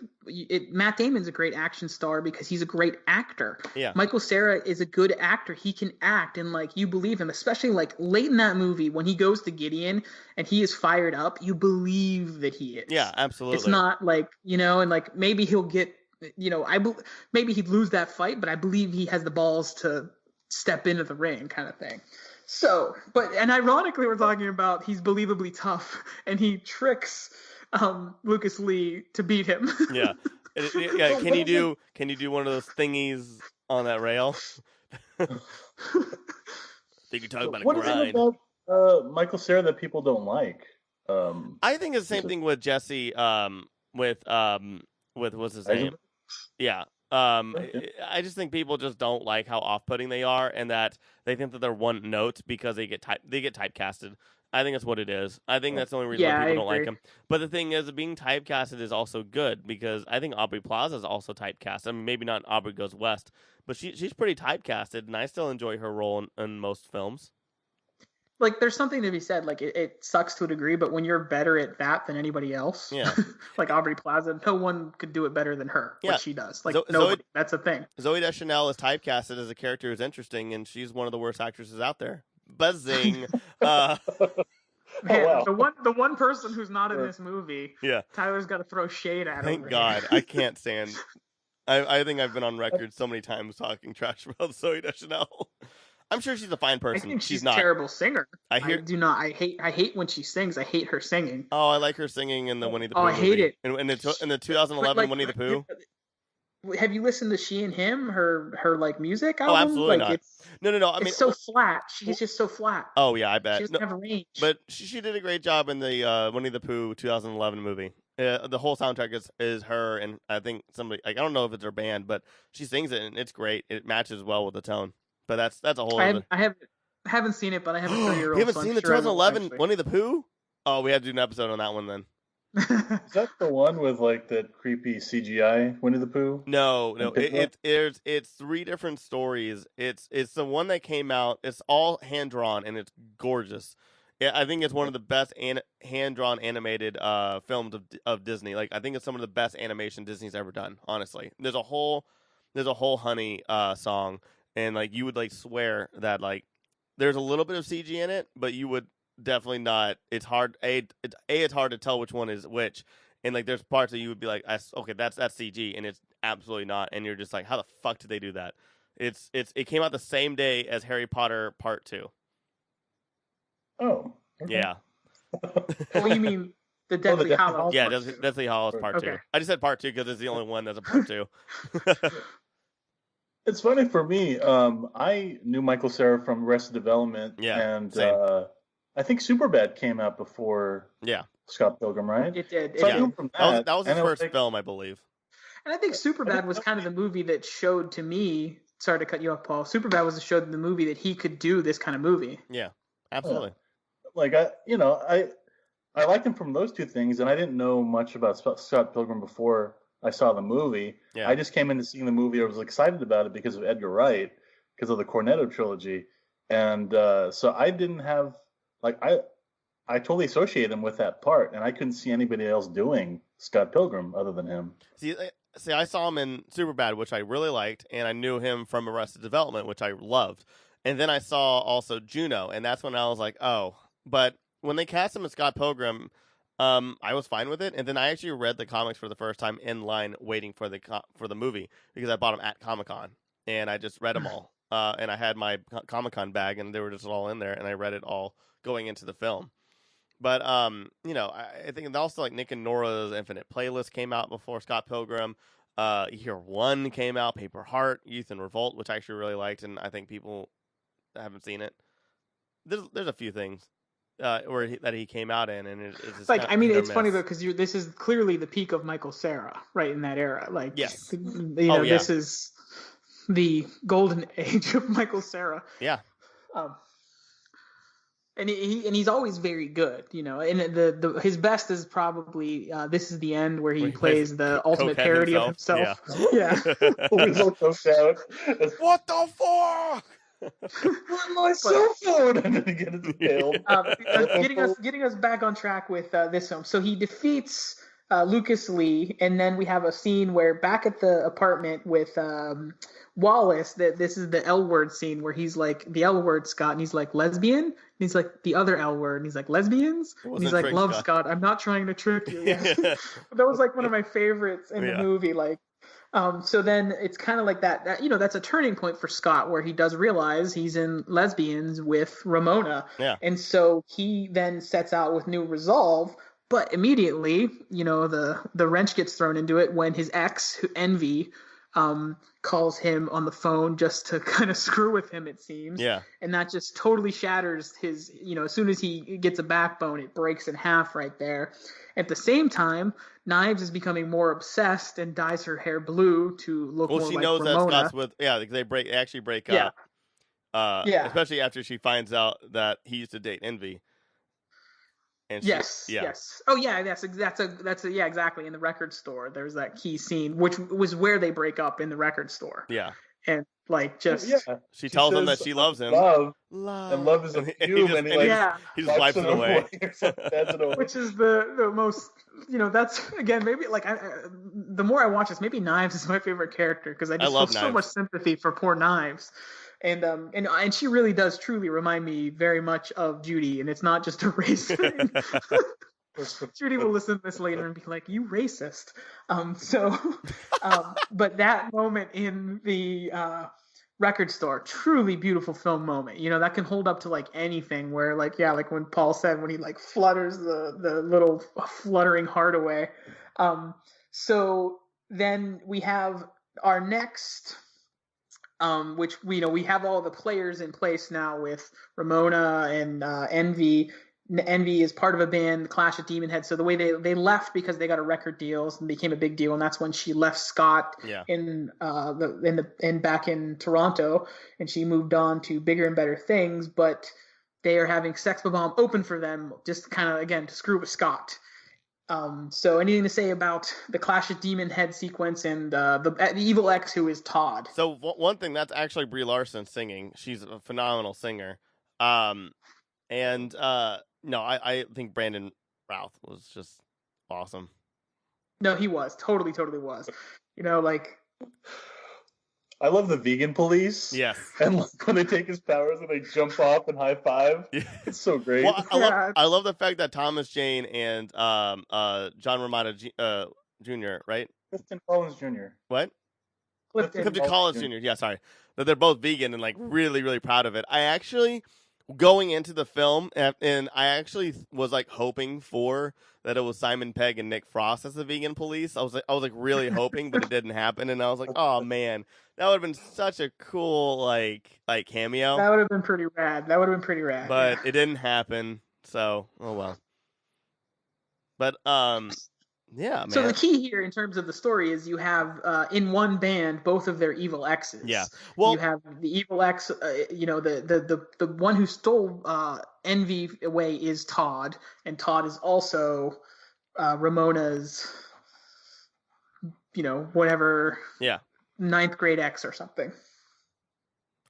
[SPEAKER 2] Matt Damon's a great action star because he's a great actor.
[SPEAKER 4] Yeah.
[SPEAKER 2] Michael Cera is a good actor. He can act, and like you believe him, especially like late in that movie when he goes to Gideon and he is fired up. You believe that he is.
[SPEAKER 4] Yeah, absolutely.
[SPEAKER 2] It's not like and like maybe he'll get. Maybe he'd lose that fight, but I believe he has the balls to step into the ring, kind of thing. So, and ironically, we're talking about he's believably tough, and he tricks Lucas Lee to beat him.
[SPEAKER 4] Yeah. Can you do one of those thingies on that rail? You can talk about a grind.
[SPEAKER 3] What is it about Michael Cera that people don't like?
[SPEAKER 4] I think it's the same thing with Jesse. With what's his name? Yeah. I just think people just don't like how off-putting they are, and that they think that they're one note because they get typecasted. I think that's what it is. I think that's the only reason why people don't like him. But the thing is, being typecasted is also good because I think Aubrey Plaza is also typecasted. I mean, maybe not Aubrey Goes West, but she's pretty typecasted, and I still enjoy her role in most films.
[SPEAKER 2] Like, there's something to be said. Like, it sucks to a degree, but when you're better at that than anybody else, like Aubrey Plaza, no one could do it better than her. What she does, like nobody. That's a thing.
[SPEAKER 4] Zooey Deschanel is typecasted as a character who's interesting, and she's one of the worst actresses out there. Buzzing.
[SPEAKER 2] Man, the one person who's not in this movie.
[SPEAKER 4] Yeah.
[SPEAKER 2] Tyler's got to throw shade at.
[SPEAKER 4] Thank God, I can't stand. I think I've been on record so many times talking trash about Zooey Deschanel. I'm sure she's a fine person.
[SPEAKER 2] I think she's
[SPEAKER 4] not
[SPEAKER 2] a terrible singer.
[SPEAKER 4] I
[SPEAKER 2] hate when she sings. I hate her singing.
[SPEAKER 4] Oh, I like her singing in the Winnie the Pooh.
[SPEAKER 2] I hate it.
[SPEAKER 4] In the 2011 Winnie the Pooh.
[SPEAKER 2] Have you listened to She and Him? Her like music album?
[SPEAKER 4] Oh, absolutely not. No. I mean,
[SPEAKER 2] it's so flat. She's just so flat.
[SPEAKER 4] Oh yeah, I bet.
[SPEAKER 2] She doesn't have a range.
[SPEAKER 4] But she did a great job in the Winnie the Pooh 2011 movie. The whole soundtrack is her, and I think somebody, like, I don't know if it's her band, but she sings it and it's great. It matches well with the tone. But that's a whole.
[SPEAKER 2] I haven't seen it, but I have a 3-year-old.
[SPEAKER 4] You haven't seen the 2011 Winnie the Pooh? Oh, we had to do an episode on that one then.
[SPEAKER 3] Is that the one with like that creepy CGI Winnie the Pooh?
[SPEAKER 4] No. It's 3 different stories. It's the one that came out. It's all hand drawn and it's gorgeous. I think it's one of the best hand drawn animated films of Disney. Like, I think it's some of the best animation Disney's ever done. Honestly, there's a whole Honey song. And, like, you would, like, swear that, like, there's a little bit of CG in it, but you would definitely not. It's hard. It's hard to tell which one is which. And, like, there's parts that you would be like, okay, that's CG, and it's absolutely not. And you're just like, how the fuck did they do that? It came out the same day as Harry Potter Part 2.
[SPEAKER 3] Oh. Okay.
[SPEAKER 4] Yeah.
[SPEAKER 2] Oh, you mean the Deathly Hallows?
[SPEAKER 4] Yeah, Deathly Hallows Part 2. I just said Part 2 because it's the only one that's a Part 2.
[SPEAKER 3] It's funny for me. I knew Michael Cera from Arrested Development, and I think Superbad came out before Scott Pilgrim, right?
[SPEAKER 2] It did.
[SPEAKER 3] So I knew him from that.
[SPEAKER 4] That was his first film, I believe.
[SPEAKER 2] And I think Superbad was kind of the movie that showed to me sorry to cut you off, Paul. Superbad was to show the movie that he could do this kind of movie.
[SPEAKER 4] Yeah, absolutely.
[SPEAKER 3] Like I liked him from those two things, and I didn't know much about Scott Pilgrim before I saw the movie.
[SPEAKER 4] Yeah.
[SPEAKER 3] I just came into seeing the movie. I was excited about it because of Edgar Wright, because of the Cornetto trilogy, and so I didn't have I totally associate him with that part, and I couldn't see anybody else doing Scott Pilgrim other than him.
[SPEAKER 4] See, I saw him in Superbad, which I really liked, and I knew him from Arrested Development, which I loved. And then I saw also Juno, and that's when I was like, oh. But when they cast him as Scott Pilgrim, I was fine with it. And then I actually read the comics for the first time in line, waiting for the movie, because I bought them at Comic-Con, and I just read them all. And I had my Comic-Con bag, and they were just all in there, and I read it all going into the film. But I think also like Nick and Nora's Infinite Playlist came out before Scott Pilgrim. Year One came out, Paper Heart, Youth in Revolt, which I actually really liked, and I think people haven't seen it. There's a few things that he came out in, and it's just
[SPEAKER 2] like, I mean, it's funny though, because this is clearly the peak of Michael Cera, right, in that era. Like,
[SPEAKER 4] yes,
[SPEAKER 2] this is the golden age of Michael Cera.
[SPEAKER 4] Yeah.
[SPEAKER 2] And he's always very good, and his best is probably This Is the End, where he plays the ultimate parody of himself. Yeah.
[SPEAKER 3] What the fuck? My cell phone, and then he gets impaled.
[SPEAKER 2] Getting us back on track with this film. So he defeats Lucas Lee, and then we have a scene where back at the apartment with Wallace, that this is the L word scene where he's like, the L word, Scott, and he's like, lesbian? And he's like, the other L word, and he's like, lesbians? And he's like, love, Scott, I'm not trying to trick you. Yeah. That was like one of my favorites in the movie. Like, so then it's kind of like that, that's a turning point for Scott, where he does realize he's in Lesbians with Ramona.
[SPEAKER 4] Yeah.
[SPEAKER 2] And so he then sets out with new resolve, but immediately, the wrench gets thrown into it when his ex, Envy, calls him on the phone just to kind of screw with him, it seems.
[SPEAKER 4] Yeah.
[SPEAKER 2] And that just totally shatters his, as soon as he gets a backbone, it breaks in half right there. At the same time, Knives is becoming more obsessed and dyes her hair blue to look more like Ramona. Well, she knows that Scott's
[SPEAKER 4] with, they actually break up. Especially after she finds out that he used to date Envy. And
[SPEAKER 2] yes. Oh yeah, that's exactly. In the record store, there's that key scene, which was where they break up, in the record store.
[SPEAKER 4] Yeah.
[SPEAKER 2] And like just
[SPEAKER 4] she tells him that she loves him.
[SPEAKER 3] Love. And love is a fume, and he
[SPEAKER 4] just wipes it away.
[SPEAKER 2] Which is the most, that's, again, maybe like the more I watch this, maybe Knives is my favorite character, because I just feel so much sympathy for poor Knives. And she really does truly remind me very much of Judy, and it's not just a race thing. Judy will listen to this later and be like, "You racist." But that moment in the record store, truly beautiful film moment. That can hold up to like anything. Where like when Paul said, when he like flutters the little fluttering heart away. So then we have our next. Which we have all the players in place now with Ramona and Envy. Envy is part of a band, Clash of Demon Head. So the way they left because they got a record deal and became a big deal, and that's when she left Scott in back in Toronto, and she moved on to bigger and better things. But they are having Sex Bomb open for them, just kind of again to screw with Scott. So anything to say about the Clash of Demon Head sequence and the evil ex who is Todd?
[SPEAKER 4] So one thing, that's actually Brie Larson singing. She's a phenomenal singer. No, I think Brandon Routh was just awesome.
[SPEAKER 2] No, he was totally was.
[SPEAKER 3] I love the vegan police.
[SPEAKER 4] Yes.
[SPEAKER 3] And like when they take his powers and they jump off and high five. Yeah. It's so great.
[SPEAKER 4] Well, I love the fact that Thomas Jane and John Romita Jr., right?
[SPEAKER 3] Clifton Collins Jr.
[SPEAKER 4] What? Clifton Collins Jr. Yeah, sorry. That they're both vegan and like really, really proud of it. I actually, going into the film, and I actually was like hoping for that it was Simon Pegg and Nick Frost as the vegan police. I was like really hoping, but it didn't happen, and I was like, oh man, that would have been such a cool like cameo.
[SPEAKER 2] That would have been pretty rad. But
[SPEAKER 4] it didn't happen, so oh well. But Yeah, man.
[SPEAKER 2] So the key here in terms of the story is you have in one band both of their evil exes.
[SPEAKER 4] Yeah. Well,
[SPEAKER 2] you have the evil ex, the one who stole Envy away is Todd, and Todd is also Ramona's, whatever.
[SPEAKER 4] Yeah.
[SPEAKER 2] 9th grade ex or something.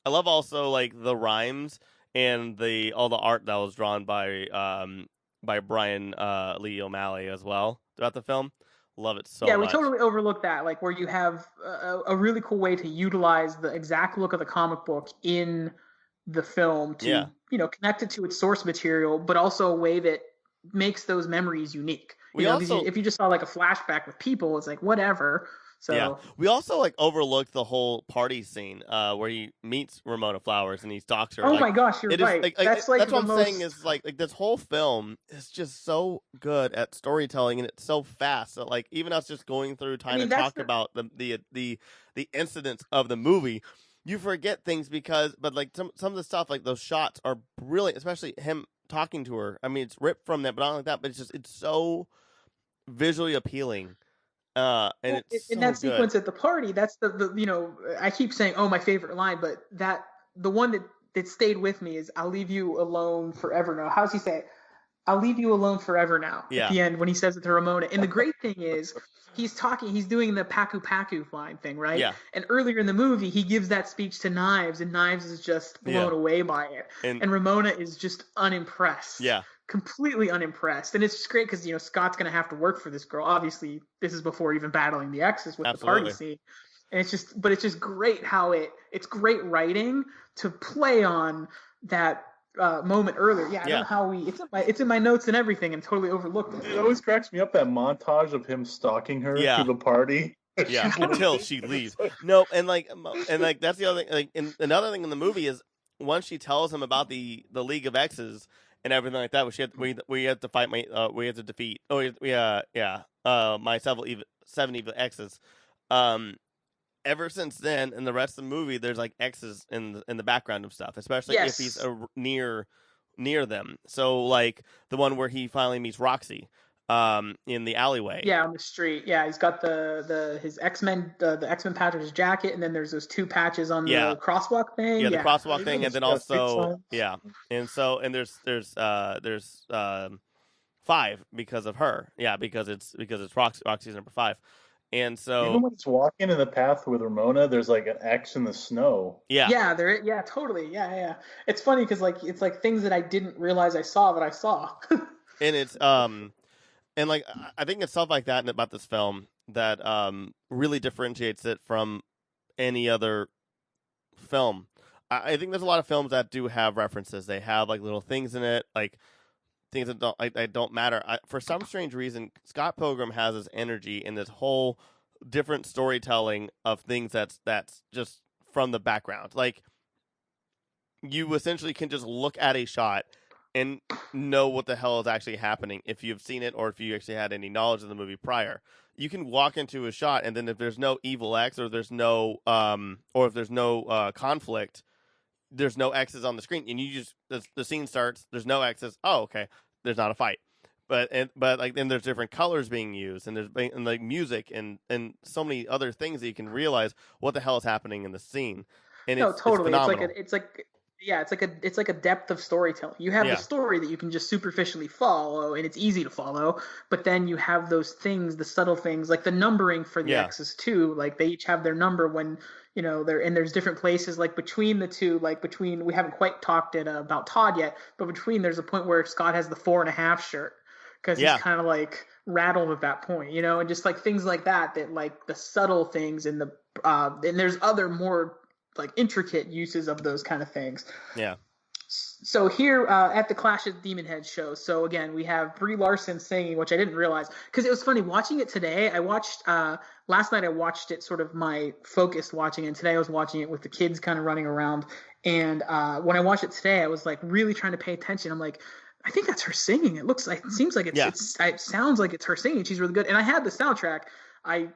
[SPEAKER 4] I love also like the rhymes and all the art that was drawn by Brian Lee O'Malley as well throughout the film. Love it so much.
[SPEAKER 2] Yeah, we totally overlooked that, like where you have a really cool way to utilize the exact look of the comic book in the film to connect it to its source material, but also a way that makes those memories unique. If you just saw like a flashback with people, it's like whatever. So
[SPEAKER 4] yeah, we also like overlooked the whole party scene where he meets Ramona Flowers and he stalks her.
[SPEAKER 2] Oh my gosh, you're right.
[SPEAKER 4] That's what I'm saying is like this whole film is just so good at storytelling and it's so fast that like even us just going through time to talk about the incidents of the movie, you forget things but like some of the stuff like those shots are brilliant, especially him talking to her. I mean, it's ripped from that, but not like that. But it's so visually appealing. And it's
[SPEAKER 2] in
[SPEAKER 4] so
[SPEAKER 2] that sequence at the party, that's the I keep saying, oh, my favorite line, but the one that stayed with me is I'll leave you alone forever now. How's he say it? I'll leave you alone forever now.
[SPEAKER 4] Yeah.
[SPEAKER 2] At the end when he says it to Ramona. And the great thing is he's doing the Paku Paku line thing, right?
[SPEAKER 4] Yeah.
[SPEAKER 2] And earlier in the movie, he gives that speech to Knives, and Knives is just blown away by it. And Ramona is just unimpressed.
[SPEAKER 4] Yeah.
[SPEAKER 2] Completely unimpressed. And it's just great because, Scott's going to have to work for this girl. Obviously, this is before even battling the exes with the party scene. And it's just great how it's great writing to play on that moment earlier. Yeah, I don't know how it's in my notes and everything and totally overlooked it.
[SPEAKER 3] It always cracks me up, that montage of him stalking her to the party.
[SPEAKER 4] Yeah, until she leaves. No, and that's the other thing. Like, and another thing in the movie is once she tells him about the League of Exes and everything like that, we had to fight we had to defeat. My seven evil exes. Ever since then, in the rest of the movie, there's like X's in the background of stuff, especially if he's near them. So like the one where he finally meets Roxy, in the alleyway.
[SPEAKER 2] Yeah, on the street. Yeah, he's got his X-Men the X-Men patch on his jacket, and then there's those 2 patches on the crosswalk thing.
[SPEAKER 4] Yeah, the crosswalk thing, and then also and there's 5 because of her. Yeah, because it's Roxy's number 5. And so
[SPEAKER 3] even when he's walking in the path with Ramona, there's like an X in the snow.
[SPEAKER 2] Yeah, totally. Yeah. It's funny because it's like things that I didn't realize I saw that I saw.
[SPEAKER 4] And it's and like I think it's stuff like that about this film that really differentiates it from any other film. I think there's a lot of films that do have references. They have like little things in it, like things that don't matter. For some strange reason, Scott Pilgrim has this energy in this whole different storytelling of things that's just from the background. Like you essentially can just look at a shot and know what the hell is actually happening if you've seen it or if you actually had any knowledge of the movie prior. You can walk into a shot and then if there's no evil X or there's no or if there's no conflict, there's no X's on the screen, and you just the scene starts. There's no X's. Oh, okay. There's not a fight, but like then there's different colors being used, and there's like music and so many other things that you can realize what the hell is happening in the scene. And
[SPEAKER 2] totally.
[SPEAKER 4] It's
[SPEAKER 2] it's like a depth of storytelling. You have the story that you can just superficially follow, and it's easy to follow. But then you have those things, the subtle things, like the numbering for the X's too. Like they each have their number when. There's different places like between the two, we haven't quite talked about Todd yet, but there's a point where Scott has the 4.5 shirt because he's kind of like rattled at that point, and just like things like that like the subtle things and and there's other more like intricate uses of those kind of things. Yeah. So here at the Clash of Demon Heads show, so again, we have Brie Larson singing, which I didn't realize because it was funny watching it today. I watched last night. I watched it sort of my focused watching it. And today I was watching it with the kids kind of running around. And when I watched it today, I was like really trying to pay attention. I'm like, I think that's her singing. It seems like it sounds like it's her singing. She's really good. And I had the soundtrack. I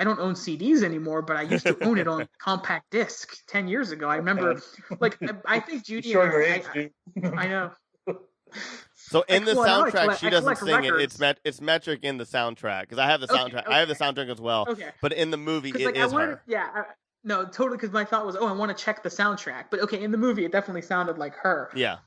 [SPEAKER 2] don't own CDs anymore, but I used to own it on compact disc 10 years ago. I remember, I think Judy.
[SPEAKER 3] Showing your age, dude.
[SPEAKER 2] I know.
[SPEAKER 4] So in the soundtrack, she doesn't sing
[SPEAKER 2] records.
[SPEAKER 4] it. It's metric in the soundtrack because I have the soundtrack. I have the soundtrack as well.
[SPEAKER 2] Okay.
[SPEAKER 4] But in the movie, it is her.
[SPEAKER 2] Yeah. No, totally. Because my thought was, I want to check the soundtrack. But okay, in the movie, it definitely sounded like her.
[SPEAKER 4] Yeah.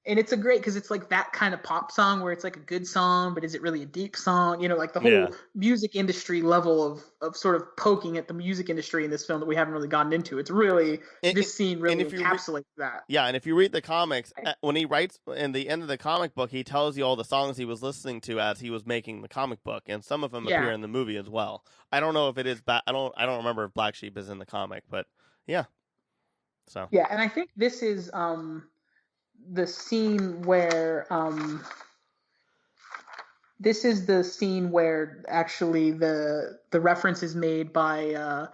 [SPEAKER 2] And it's because it's like that kind of pop song where it's like a good song, but is it really a deep song? You know, like the whole music industry level of sort of poking at the music industry in this film that we haven't really gotten into. It's really, this scene really encapsulates that.
[SPEAKER 4] Yeah, and if you read the comics, when he writes in the end of the comic book, he tells you all the songs he was listening to as he was making the comic book, and some of them appear in the movie as well. I don't know if it is, I don't remember if Black Sheep is in the comic, but yeah. So.
[SPEAKER 2] Yeah, and I think this is, the scene where actually the reference is made by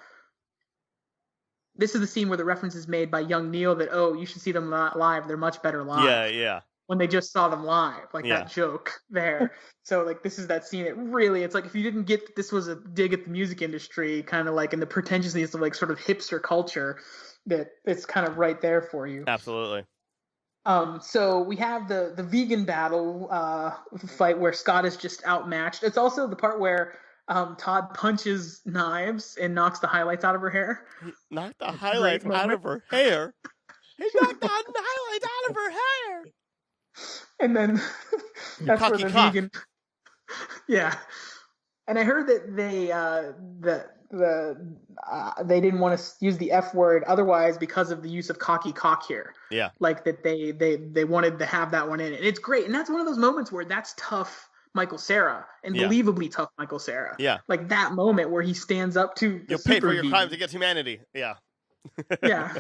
[SPEAKER 2] this is the scene where the reference is made by young Neil that you should see them live, they're much better live.
[SPEAKER 4] Yeah
[SPEAKER 2] when they just saw them live, like that joke there. So like this is that scene that really, it's like if you didn't get that this was a dig at the music industry, kind of like in the pretentiousness of like sort of hipster culture, that it's kind of right there for you.
[SPEAKER 4] Absolutely.
[SPEAKER 2] So we have the vegan battle fight where Scott is just outmatched. It's also the part where Todd punches knives and knocks the highlights out of her hair.
[SPEAKER 4] He knocked the highlights out of her hair? He knocked the highlights out of her hair!
[SPEAKER 2] And then that's where the vegan... Yeah. And I heard that they didn't want to use the F word otherwise because of the use of cocky cock here.
[SPEAKER 4] Yeah.
[SPEAKER 2] Like that they wanted to have that one in it. And it's great. And that's one of those moments where that's tough Michael Cera and believably tough Michael Cera.
[SPEAKER 4] Yeah.
[SPEAKER 2] Like that moment where he stands up to
[SPEAKER 4] you'll pay for your crimes against humanity. Yeah.
[SPEAKER 2] Yeah.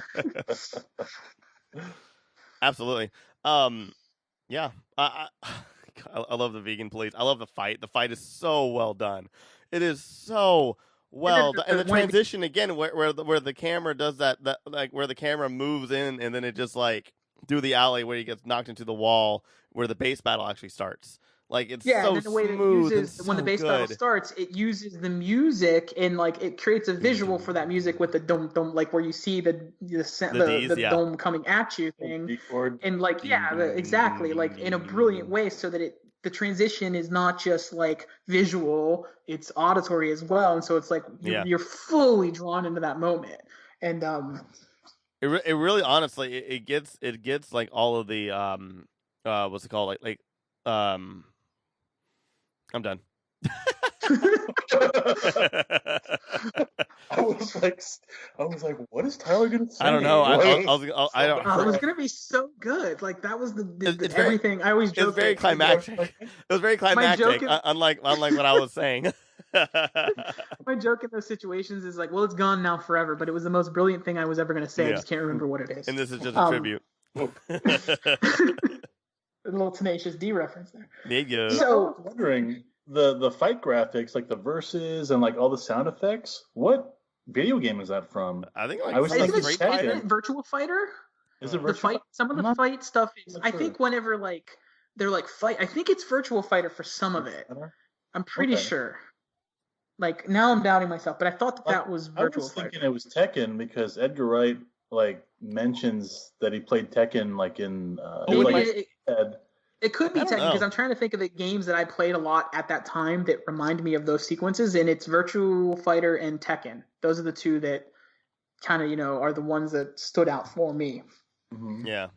[SPEAKER 4] Absolutely. Yeah. I love the vegan police. I love the fight. The fight is so well done. It is so well done. And the transition again, where the camera does that, like where the camera moves in, and then it just like through the alley where he gets knocked into the wall, where the bass battle actually starts. Like it's so
[SPEAKER 2] and the way
[SPEAKER 4] smooth.
[SPEAKER 2] It uses, when the bass battle starts, it uses the music and like it creates a visual for that music with the dome, like where you see the dome coming at you thing, and like exactly, like in a brilliant way, so that the transition is not just like visual, it's auditory as well, and so it's like you're fully drawn into that moment, and
[SPEAKER 4] it really honestly it gets like all of the what's it called I'm done.
[SPEAKER 3] I was like, what is Tyler gonna say?
[SPEAKER 4] I don't know.
[SPEAKER 2] It was gonna be so good. Like that was everything. I always joke.
[SPEAKER 4] It was very climactic. It was very climactic. Unlike what I was saying.
[SPEAKER 2] My joke in those situations is like, well, it's gone now forever, but it was the most brilliant thing I was ever gonna say. I just can't remember what it is.
[SPEAKER 4] And this is just a tribute.
[SPEAKER 2] A little Tenacious D reference there.
[SPEAKER 4] There you go.
[SPEAKER 3] So I was wondering, the fight graphics, like the verses and like all the sound effects, what video game is that from?
[SPEAKER 4] I think
[SPEAKER 2] Virtual Fighter.
[SPEAKER 3] Is it
[SPEAKER 2] the fight? Some of the fight stuff is. I think whenever like they're like fight, I think it's Virtual Fighter for some of it. I'm pretty sure. Like now I'm doubting myself, but I thought that was Virtual Fighter. I was
[SPEAKER 3] thinking it was Tekken because Edgar Wright like mentions that he played Tekken like in
[SPEAKER 2] it could be Tekken because I'm trying to think of the games that I played a lot at that time that remind me of those sequences, and it's Virtual Fighter and Tekken. Those are the two that kind of are the ones that stood out for me.
[SPEAKER 3] Mm-hmm.
[SPEAKER 4] Yeah.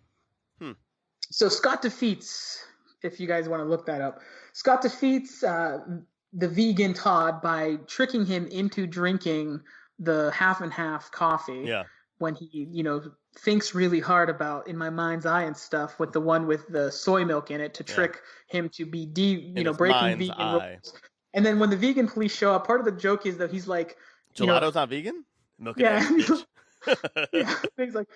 [SPEAKER 2] So Scott defeats, if you guys want to look that up, Scott defeats the vegan Todd by tricking him into drinking the half and half coffee.
[SPEAKER 4] Yeah.
[SPEAKER 2] When he, thinks really hard about in my mind's eye and stuff with the one with the soy milk in it to trick him to be breaking vegan rules. And then when the vegan police show up, part of the joke is that he's like,
[SPEAKER 4] gelato's not vegan? Milk
[SPEAKER 2] and eggs, bitch.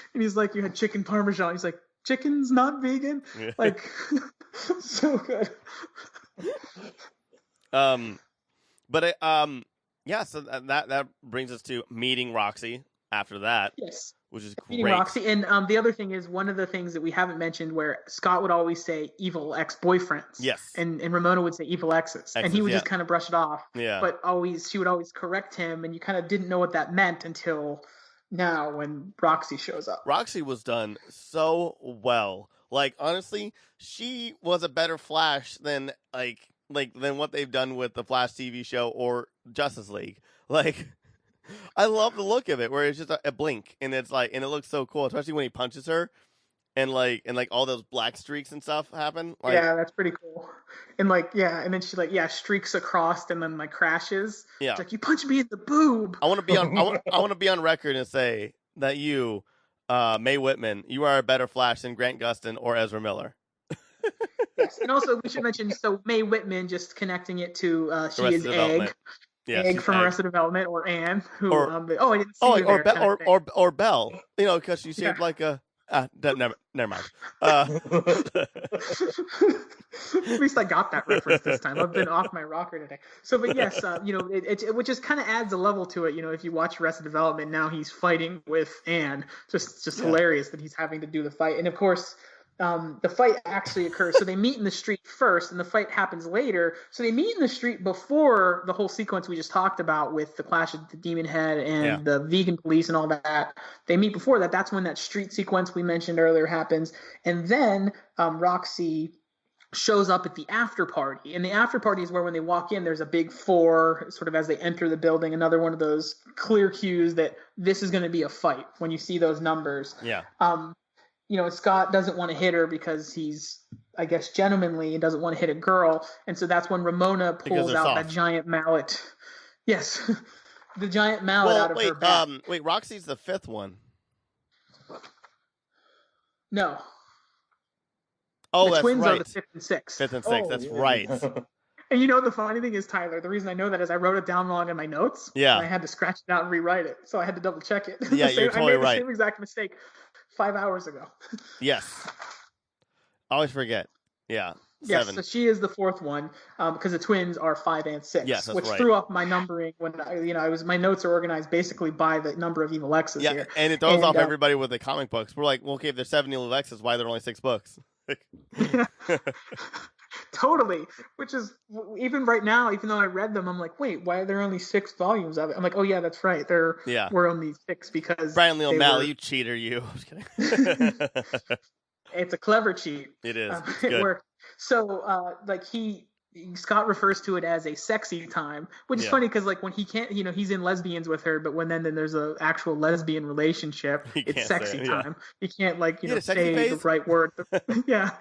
[SPEAKER 2] And he's like, you had chicken parmesan. He's like, chicken's not vegan.
[SPEAKER 4] Yeah.
[SPEAKER 2] Like, so good.
[SPEAKER 4] So that brings us to meeting Roxy after that.
[SPEAKER 2] Yes.
[SPEAKER 4] Which is great.
[SPEAKER 2] Meeting Roxy. And the other thing is one of the things that we haven't mentioned where Scott would always say evil ex-boyfriends.
[SPEAKER 4] Yes.
[SPEAKER 2] And Ramona would say evil exes. And he would just kind of brush it off.
[SPEAKER 4] Yeah.
[SPEAKER 2] But she would always correct him, and you kind of didn't know what that meant until now when Roxy shows up.
[SPEAKER 4] Roxy was done so well. Like honestly, she was a better Flash than than what they've done with the Flash TV show or Justice League. Like I love the look of it, where it's just a blink, and it's like, and it looks so cool, especially when he punches her, and all those black streaks and stuff happen. Like,
[SPEAKER 2] yeah, that's pretty cool. And like, yeah, and then she like, yeah, streaks across and then like crashes.
[SPEAKER 4] Yeah,
[SPEAKER 2] it's like, you punched me in the boob.
[SPEAKER 4] I want to be on. I want to be on record and say that you, Mae Whitman, you are a better Flash than Grant Gustin or Ezra Miller.
[SPEAKER 2] Yes, and also we should mention, so Mae Whitman, just connecting it to she is Egg. Yeah, Egg from Arrested Development, or Anne, who I didn't see her there,
[SPEAKER 4] or Belle, you know, because she's shaped like a. Never mind.
[SPEAKER 2] At least I got that reference this time. I've been off my rocker today. So, but yes, you know, it which just kind of adds a level to it. You know, if you watch Arrested Development, now he's fighting with Anne. Just hilarious that he's having to do the fight, and of course. The fight actually occurs. So they meet in the street first, and the fight happens later. So they meet in the street before the whole sequence we just talked about with the clash of the Demon Head and the vegan police and all that. They meet before that. That's when that street sequence we mentioned earlier happens. And then Roxy shows up at the after party. And the after party is where when they walk in, there's a big 4 sort of as they enter the building. Another one of those clear cues that this is going to be a fight when you see those numbers.
[SPEAKER 4] Yeah.
[SPEAKER 2] You know, Scott doesn't want to hit her because he's, I guess, gentlemanly and doesn't want to hit a girl. And so that's when Ramona pulls out that giant mallet. Yes. The giant mallet out of her back.
[SPEAKER 4] Wait, Roxy's the 5th one.
[SPEAKER 2] No.
[SPEAKER 4] Oh,
[SPEAKER 2] the
[SPEAKER 4] that's
[SPEAKER 2] twins
[SPEAKER 4] right.
[SPEAKER 2] are the 5th and 6th.
[SPEAKER 4] 5th and 6th, that's right.
[SPEAKER 2] And you know the funny thing is, Tyler, the reason I know that is I wrote it down wrong in my notes.
[SPEAKER 4] Yeah.
[SPEAKER 2] And I had to scratch it out and rewrite it. So I had to double check it.
[SPEAKER 4] Yeah, you're totally
[SPEAKER 2] right. I made the
[SPEAKER 4] same
[SPEAKER 2] exact mistake 5 hours ago.
[SPEAKER 4] Yes. I always forget. Yeah.
[SPEAKER 2] 7. Yes, so she is the 4th one because the twins are 5 and 6.
[SPEAKER 4] Yes, that's
[SPEAKER 2] which
[SPEAKER 4] right.
[SPEAKER 2] threw off my numbering when my notes are organized basically by the number of evil X's here.
[SPEAKER 4] And it throws off everybody with the comic books. We're like, well, okay, if there's 7 evil X's, why are there only 6 books?
[SPEAKER 2] Totally. Which is, even right now, even though I read them, I'm like, wait, why are there only 6 volumes of it? I'm like, oh yeah, that's right. We're only 6 because
[SPEAKER 4] Brian Lee O'Malley, you cheater, you. I'm just kidding.
[SPEAKER 2] It's a clever cheat.
[SPEAKER 4] It is.
[SPEAKER 2] It worked. So, Scott refers to it as a sexy time, which is funny because, like, when he can't, you know, he's in lesbians with her, but when then there's an actual lesbian relationship, it's sexy time. He can't, like, say the right word. Yeah.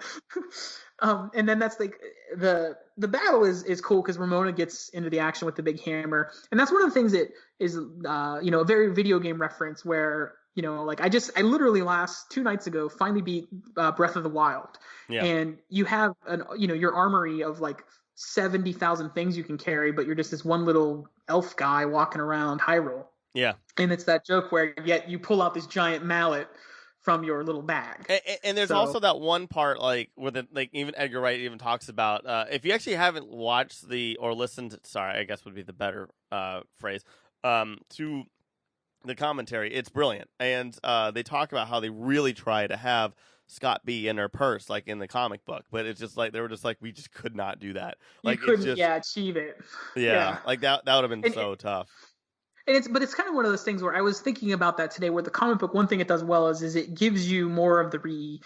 [SPEAKER 2] And then that's like the battle is cool because Ramona gets into the action with the big hammer, and that's one of the things that is a very video game reference where. You know, like I literally 2 nights ago finally beat Breath of the Wild, and you have your armory of like 70,000 things you can carry, but you're just this one little elf guy walking around Hyrule.
[SPEAKER 4] Yeah,
[SPEAKER 2] and it's that joke where yet you pull out this giant mallet from your little bag.
[SPEAKER 4] And there's also that one part like with it, like even Edgar Wright even talks about if you actually haven't watched or listened, sorry, I guess would be the better phrase to. The commentary, it's brilliant, and they talk about how they really try to have Scott be in her purse, like in the comic book, but it's just like they were just like we just could not do that. Like
[SPEAKER 2] you couldn't, achieve it.
[SPEAKER 4] Yeah, like that would have been so tough.
[SPEAKER 2] And it's kind of one of those things where I was thinking about that today, where the comic book, one thing it does well is it gives you more of the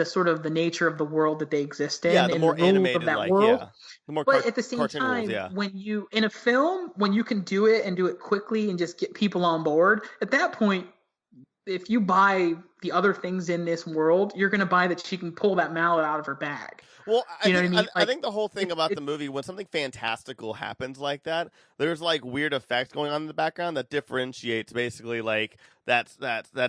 [SPEAKER 2] sort of the nature of the world that they exist in,
[SPEAKER 4] the more
[SPEAKER 2] the
[SPEAKER 4] animated
[SPEAKER 2] of that
[SPEAKER 4] like
[SPEAKER 2] world.
[SPEAKER 4] The more
[SPEAKER 2] but at the same time,
[SPEAKER 4] rules,
[SPEAKER 2] when you in a film, when you can do it and do it quickly and just get people on board, at that point, if you buy the other things in this world, you're going to buy that she can pull that mallet out of her bag.
[SPEAKER 4] Well,
[SPEAKER 2] you know what I mean? Like,
[SPEAKER 4] I think the whole thing about the movie, when something fantastical happens like that, there's like weird effects going on in the background that differentiates basically like that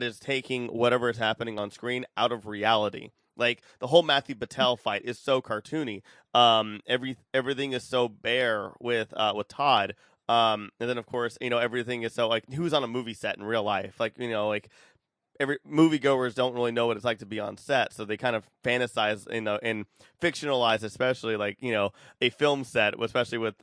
[SPEAKER 4] is taking whatever is happening on screen out of reality. Like the whole Matthew Patel fight is so cartoony. Everything is so bare with Todd. And then of course, everything is so like who's on a movie set in real life. Like, like every moviegoers don't really know what it's like to be on set, so they kind of fantasize, and fictionalize, especially like a film set, especially with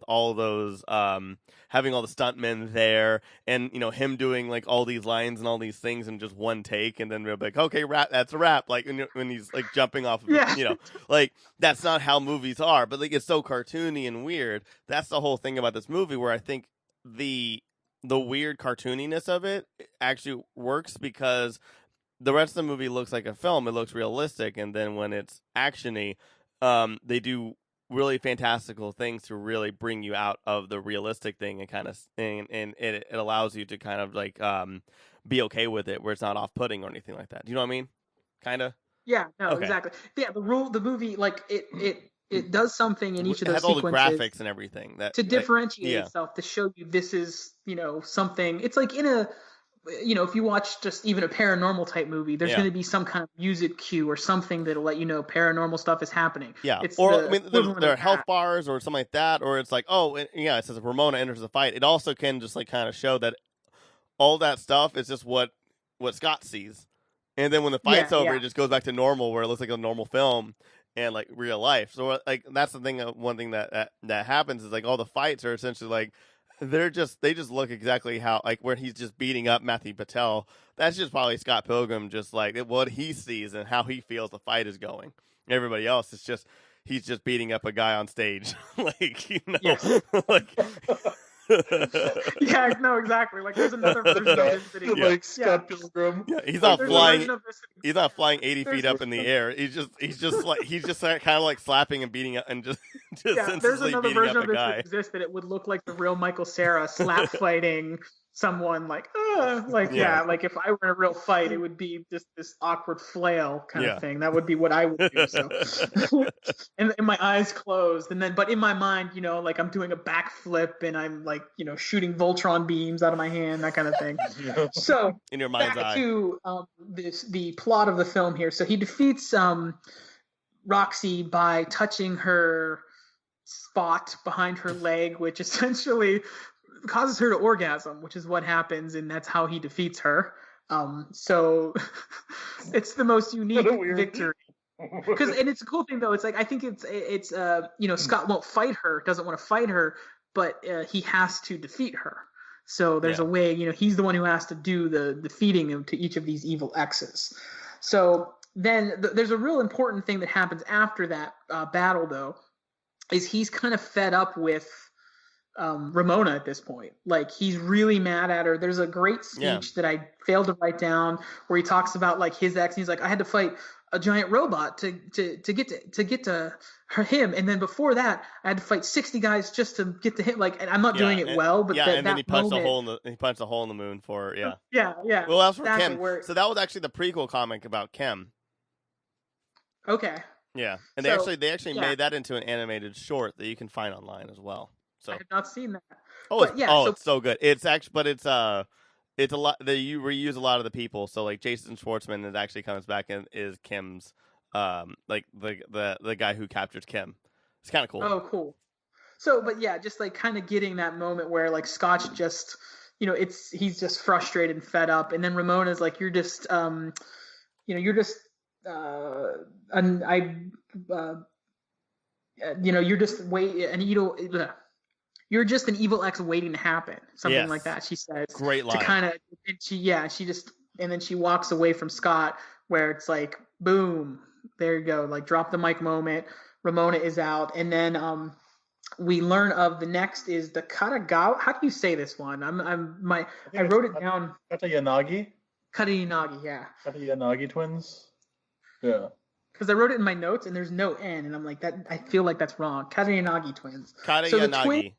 [SPEAKER 4] all those having all the stuntmen there, and him doing like all these lines and all these things in just one take, and then they're like, okay, that's a wrap, like when he's like jumping off of like that's not how movies are, but like it's so cartoony and weird. That's the whole thing about this movie, where I think the weird cartooniness of it actually works because the rest of the movie looks like a film. It looks realistic, and then when it's actiony, they do really fantastical things to really bring you out of the realistic thing and kind of and it allows you to kind of like be okay with it, where it's not off-putting or anything like that. Do you know what I mean? Kind of.
[SPEAKER 2] Yeah. No.
[SPEAKER 4] Okay.
[SPEAKER 2] Exactly. Yeah. The movie, like it does something in each of
[SPEAKER 4] It
[SPEAKER 2] those
[SPEAKER 4] has all the
[SPEAKER 2] sequences
[SPEAKER 4] graphics and everything that
[SPEAKER 2] to differentiate
[SPEAKER 4] yeah.
[SPEAKER 2] itself, to show you this is, something. It's like in a, if you watch just even a paranormal type movie, there's going to be some kind of music cue or something that'll let you know paranormal stuff is happening.
[SPEAKER 4] Yeah.
[SPEAKER 2] It's
[SPEAKER 4] or there are health bars or something like that, or it's like, it says Ramona enters the fight. It also can just like kind of show that all that stuff is just what Scott sees. And then when the fight's over, it just goes back to normal, where it looks like a normal film and like real life. So like that's the thing. One thing that happens is like all the fights are essentially like they just look exactly how, like, where he's just beating up Matthew Patel. That's just probably Scott Pilgrim, just like what he sees and how he feels the fight is going. Everybody else is just he's just beating up a guy on stage, like like.
[SPEAKER 2] Yeah, no, exactly. Like there's another version of this video.
[SPEAKER 3] Like Scott Pilgrim.
[SPEAKER 4] Yeah, he's not flying. He's not flying 80
[SPEAKER 2] There's
[SPEAKER 4] feet up in the air. He's just kind of like slapping and beating up and just
[SPEAKER 2] there's another
[SPEAKER 4] beating
[SPEAKER 2] version
[SPEAKER 4] up
[SPEAKER 2] of
[SPEAKER 4] a
[SPEAKER 2] this
[SPEAKER 4] guy.
[SPEAKER 2] that exists that it would look like the real Michael Cera slap fighting someone, like like if I were in a real fight, it would be just this awkward flail kind of thing. That would be what I would do. So and my eyes closed, and then but in my mind, like I'm doing a backflip and I'm like shooting Voltron beams out of my hand, that kind of thing. So
[SPEAKER 4] in your mind's
[SPEAKER 2] back
[SPEAKER 4] eye.
[SPEAKER 2] to the plot of the film here. So he defeats Roxy by touching her spot behind her leg, which essentially causes her to orgasm, which is what happens, and that's how he defeats her. So it's the most unique victory. And it's a cool thing though. It's like I think it's Scott won't fight her, doesn't want to fight her, but he has to defeat her. So there's a way, he's the one who has to do the defeating to each of these evil exes. So then there's a real important thing that happens after that battle though, is he's kind of fed up with Ramona at this point. Like he's really mad at her. There's a great speech that I failed to write down where he talks about like his ex. And he's like, I had to fight a giant robot to get to him, and then before that I had to fight 60 guys just to get to him. Like, and I'm not doing it well, but
[SPEAKER 4] and then he punched
[SPEAKER 2] a
[SPEAKER 4] hole in the moon for
[SPEAKER 2] yeah.
[SPEAKER 4] Well, that's for Kim. So that was actually the prequel comic about Kim.
[SPEAKER 2] Okay.
[SPEAKER 4] Yeah, and they actually made that into an animated short that you can find online as well. So
[SPEAKER 2] I have not seen that.
[SPEAKER 4] It's so good. It's actually, but it's a lot. You reuse a lot of the people. So like Jason Schwartzman, it actually comes back and is Kim's, like the guy who captures Kim. It's kind of cool.
[SPEAKER 2] Oh, cool. So, but yeah, just like kind of getting that moment where like Scotch just, he's just frustrated and fed up, and then Ramona's like, you're just, you're just you're just an evil ex waiting to happen, something like that, she says.
[SPEAKER 4] Great line.
[SPEAKER 2] To kind of, and then she walks away from Scott, where it's like, boom, there you go, like drop the mic moment. Ramona is out, and then we learn of the next is the Katagawa. How do you say this one? I wrote it down.
[SPEAKER 3] Katayanagi,
[SPEAKER 2] yeah.
[SPEAKER 3] Katayanagi twins. Yeah.
[SPEAKER 2] Because I wrote it in my notes and there's no N, and I'm like, that I feel like that's wrong. Katayanagi twins.
[SPEAKER 4] Katayanagi.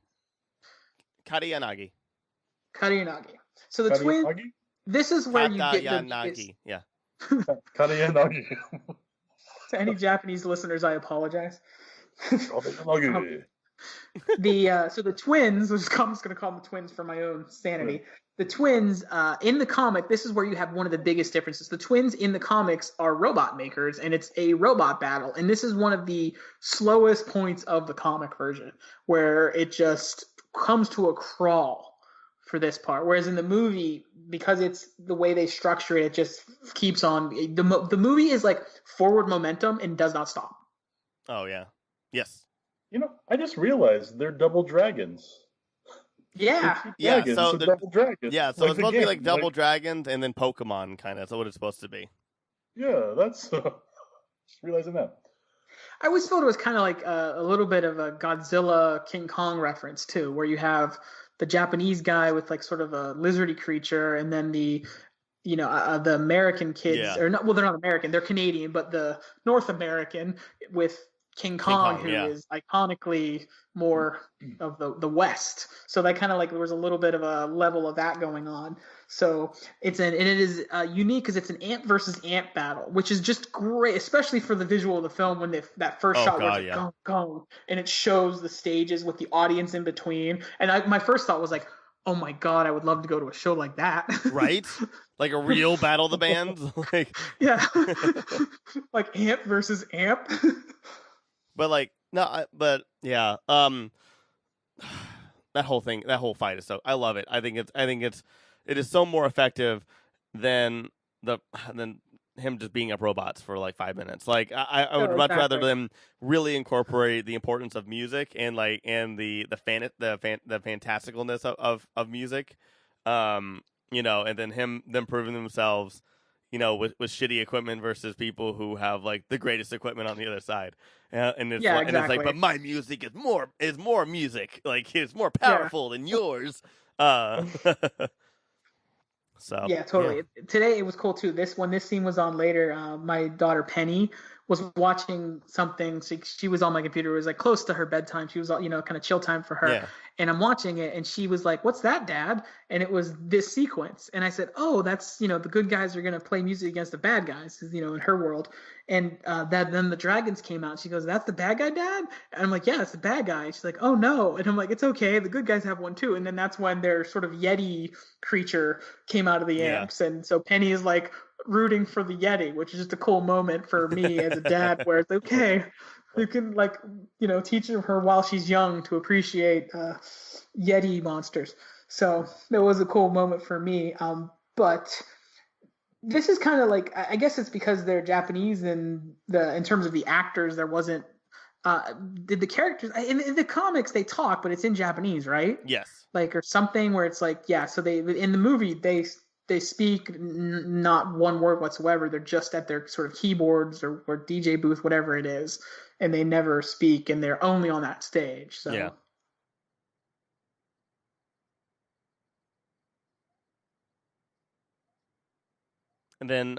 [SPEAKER 2] So the twins. This is where you get
[SPEAKER 4] Katayanagi. Yeah.
[SPEAKER 3] Katayanagi.
[SPEAKER 2] To any Japanese listeners, I apologize.
[SPEAKER 3] Katayanagi.
[SPEAKER 2] So the twins. I'm just going to call them the twins for my own sanity. Right. The twins in the comic, this is where you have one of the biggest differences. The twins in the comics are robot makers, and it's a robot battle. And this is one of the slowest points of the comic version, where it just comes to a crawl for this part. Whereas in the movie, because it's the way they structure it, it just keeps on. The movie is like forward momentum and does not stop.
[SPEAKER 4] Oh, yeah. Yes.
[SPEAKER 3] I just realized they're double dragons.
[SPEAKER 2] Yeah.
[SPEAKER 3] So double dragons.
[SPEAKER 4] Yeah, so it's supposed to be like double dragons and then Pokemon, kind of. That's what it's supposed to be.
[SPEAKER 3] Yeah, that's just realizing that.
[SPEAKER 2] I always thought it was kind of like a little bit of a Godzilla King Kong reference too, where you have the Japanese guy with like sort of a lizardy creature, and then the the American kids,
[SPEAKER 4] Yeah.
[SPEAKER 2] or not, well, they're not American, they're Canadian, but the North American with King Kong, who is iconically more of the West. So that kind of like there was a little bit of a level of that going on. So it is unique because it's an ant versus ant battle, which is just great, especially for the visual of the film when that first shot where it's like, go, and it shows the stages with the audience in between. And my first thought was like, oh my God, I would love to go to a show like that.
[SPEAKER 4] Right? Like a real Battle of the Bands? Like
[SPEAKER 2] yeah. Like Amp versus Amp.
[SPEAKER 4] But like, no, but yeah. That whole fight is I love it. I think it is so more effective than him just being up robots for like 5 minutes. Like I would much rather them really incorporate the importance of music and the fantasticalness of music, and then them proving themselves, with shitty equipment versus people who have like the greatest equipment on the other side. And it's like, but my music is more music. Like it's more powerful than yours. So
[SPEAKER 2] yeah, totally. Yeah. Today it was cool too. This scene was on later, my daughter Penny was watching something. She was on my computer. It was like close to her bedtime. She was, kind of chill time for her. Yeah. And I'm watching it, and she was like, "What's that, Dad?" And it was this sequence. And I said, "Oh, that's the good guys are gonna play music against the bad guys, in her world." And then the dragons came out. She goes, "That's the bad guy, Dad?" And I'm like, "Yeah, it's the bad guy." And she's like, "Oh no!" And I'm like, "It's okay. The good guys have one too." And then that's when their sort of Yeti creature came out of the amps, and so Penny is like rooting for the Yeti, which is just a cool moment for me as a dad, where it's okay. You can teach her while she's young to appreciate Yeti monsters. So that was a cool moment for me. But this is kind of like, I guess it's because they're Japanese, and in terms of the actors, there wasn't. Did the characters in the comics they talk, but it's in Japanese, right?
[SPEAKER 4] Yes.
[SPEAKER 2] Like or something where it's like, yeah. So they in the movie they speak not one word whatsoever. They're just at their sort of keyboards or DJ booth, whatever it is, and they never speak, and they're only on that stage. So.
[SPEAKER 4] Yeah. And then,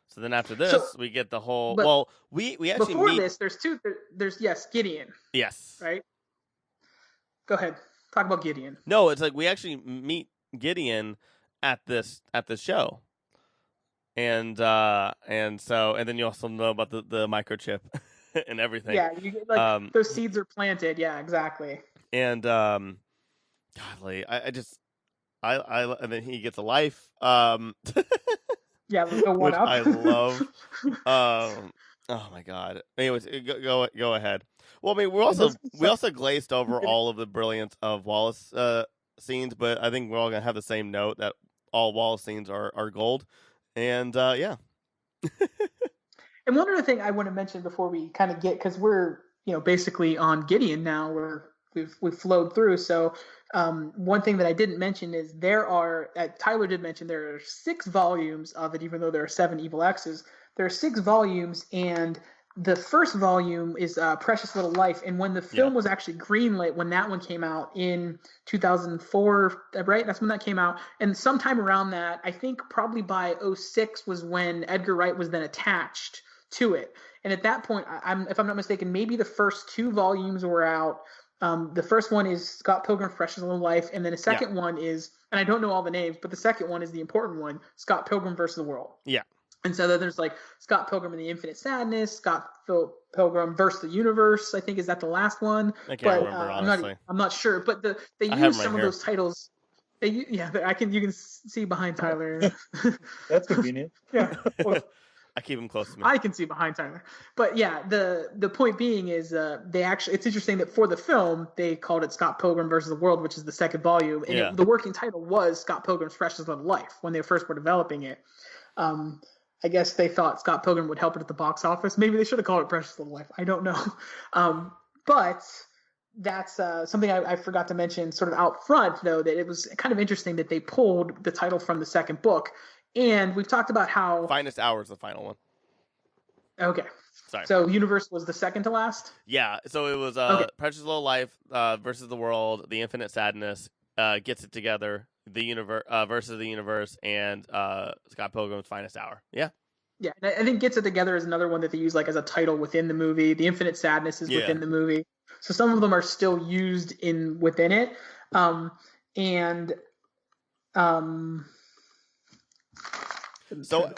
[SPEAKER 4] so then after this, we get the whole. We actually
[SPEAKER 2] before this. There's two. There's Gideon.
[SPEAKER 4] Yes.
[SPEAKER 2] Right. Go ahead. Talk about Gideon.
[SPEAKER 4] No, it's like we actually meet Gideon at this show, and then you also know about the microchip and everything.
[SPEAKER 2] Yeah, you get, like those seeds are planted. Yeah, exactly.
[SPEAKER 4] And godly, and then he gets a life.
[SPEAKER 2] Yeah, the one up.
[SPEAKER 4] I love. Oh my god. Anyways, go ahead. Well, I mean, we also glazed over all of the brilliance of Wallace scenes, but I think we're all gonna have the same note that all Wallace scenes are gold. And yeah.
[SPEAKER 2] And one other thing I want to mention before we kind of get, because we're basically on Gideon now, we've flowed through. So one thing that I didn't mention is Tyler did mention there are 6 volumes of it, even though there are 7 Evil X's. There are 6 volumes, and the first volume is Precious Little Life. And when the film was actually greenlit, when that one came out in 2004, right? That's when that came out. And sometime around that, I think probably by 2006 was when Edgar Wright was then attached to it. And at that point, if I'm not mistaken, maybe the first 2 volumes were out. The first one is Scott Pilgrim's Precious Little Life, and then the second one is, and I don't know all the names, but the second one is the important one, Scott Pilgrim versus the World.
[SPEAKER 4] Yeah.
[SPEAKER 2] And so then there's like Scott Pilgrim and the Infinite Sadness, Scott Pilgrim versus the Universe. I think is that the last one.
[SPEAKER 4] I can't remember honestly.
[SPEAKER 2] I'm not sure, but they use some of those titles. You can see behind Tyler.
[SPEAKER 3] That's convenient.
[SPEAKER 2] Yeah. Well,
[SPEAKER 4] I keep him close to me.
[SPEAKER 2] I can see behind Tyler. But yeah, the point being is it's interesting that for the film they called it Scott Pilgrim versus the World, which is the second volume, and the working title was Scott Pilgrim's Precious Little Life when they first were developing it. I guess they thought Scott Pilgrim would help it at the box office. Maybe they should have called it Precious Little Life. I don't know. But that's something I forgot to mention sort of out front, though, that it was kind of interesting that they pulled the title from the second book. And we've talked about how
[SPEAKER 4] Finest Hour is the final one.
[SPEAKER 2] Okay.
[SPEAKER 4] Sorry.
[SPEAKER 2] So Universe was the second to last?
[SPEAKER 4] Yeah. So it was Precious Little Life versus the World, The Infinite Sadness, Gets It Together, the universe versus the universe, and Scott Pilgrim's Finest Hour. Yeah.
[SPEAKER 2] Yeah, and I think Gets It Together is another one that they use like as a title within the movie. The Infinite Sadness is within the movie, so some of them are still used within it.
[SPEAKER 4] So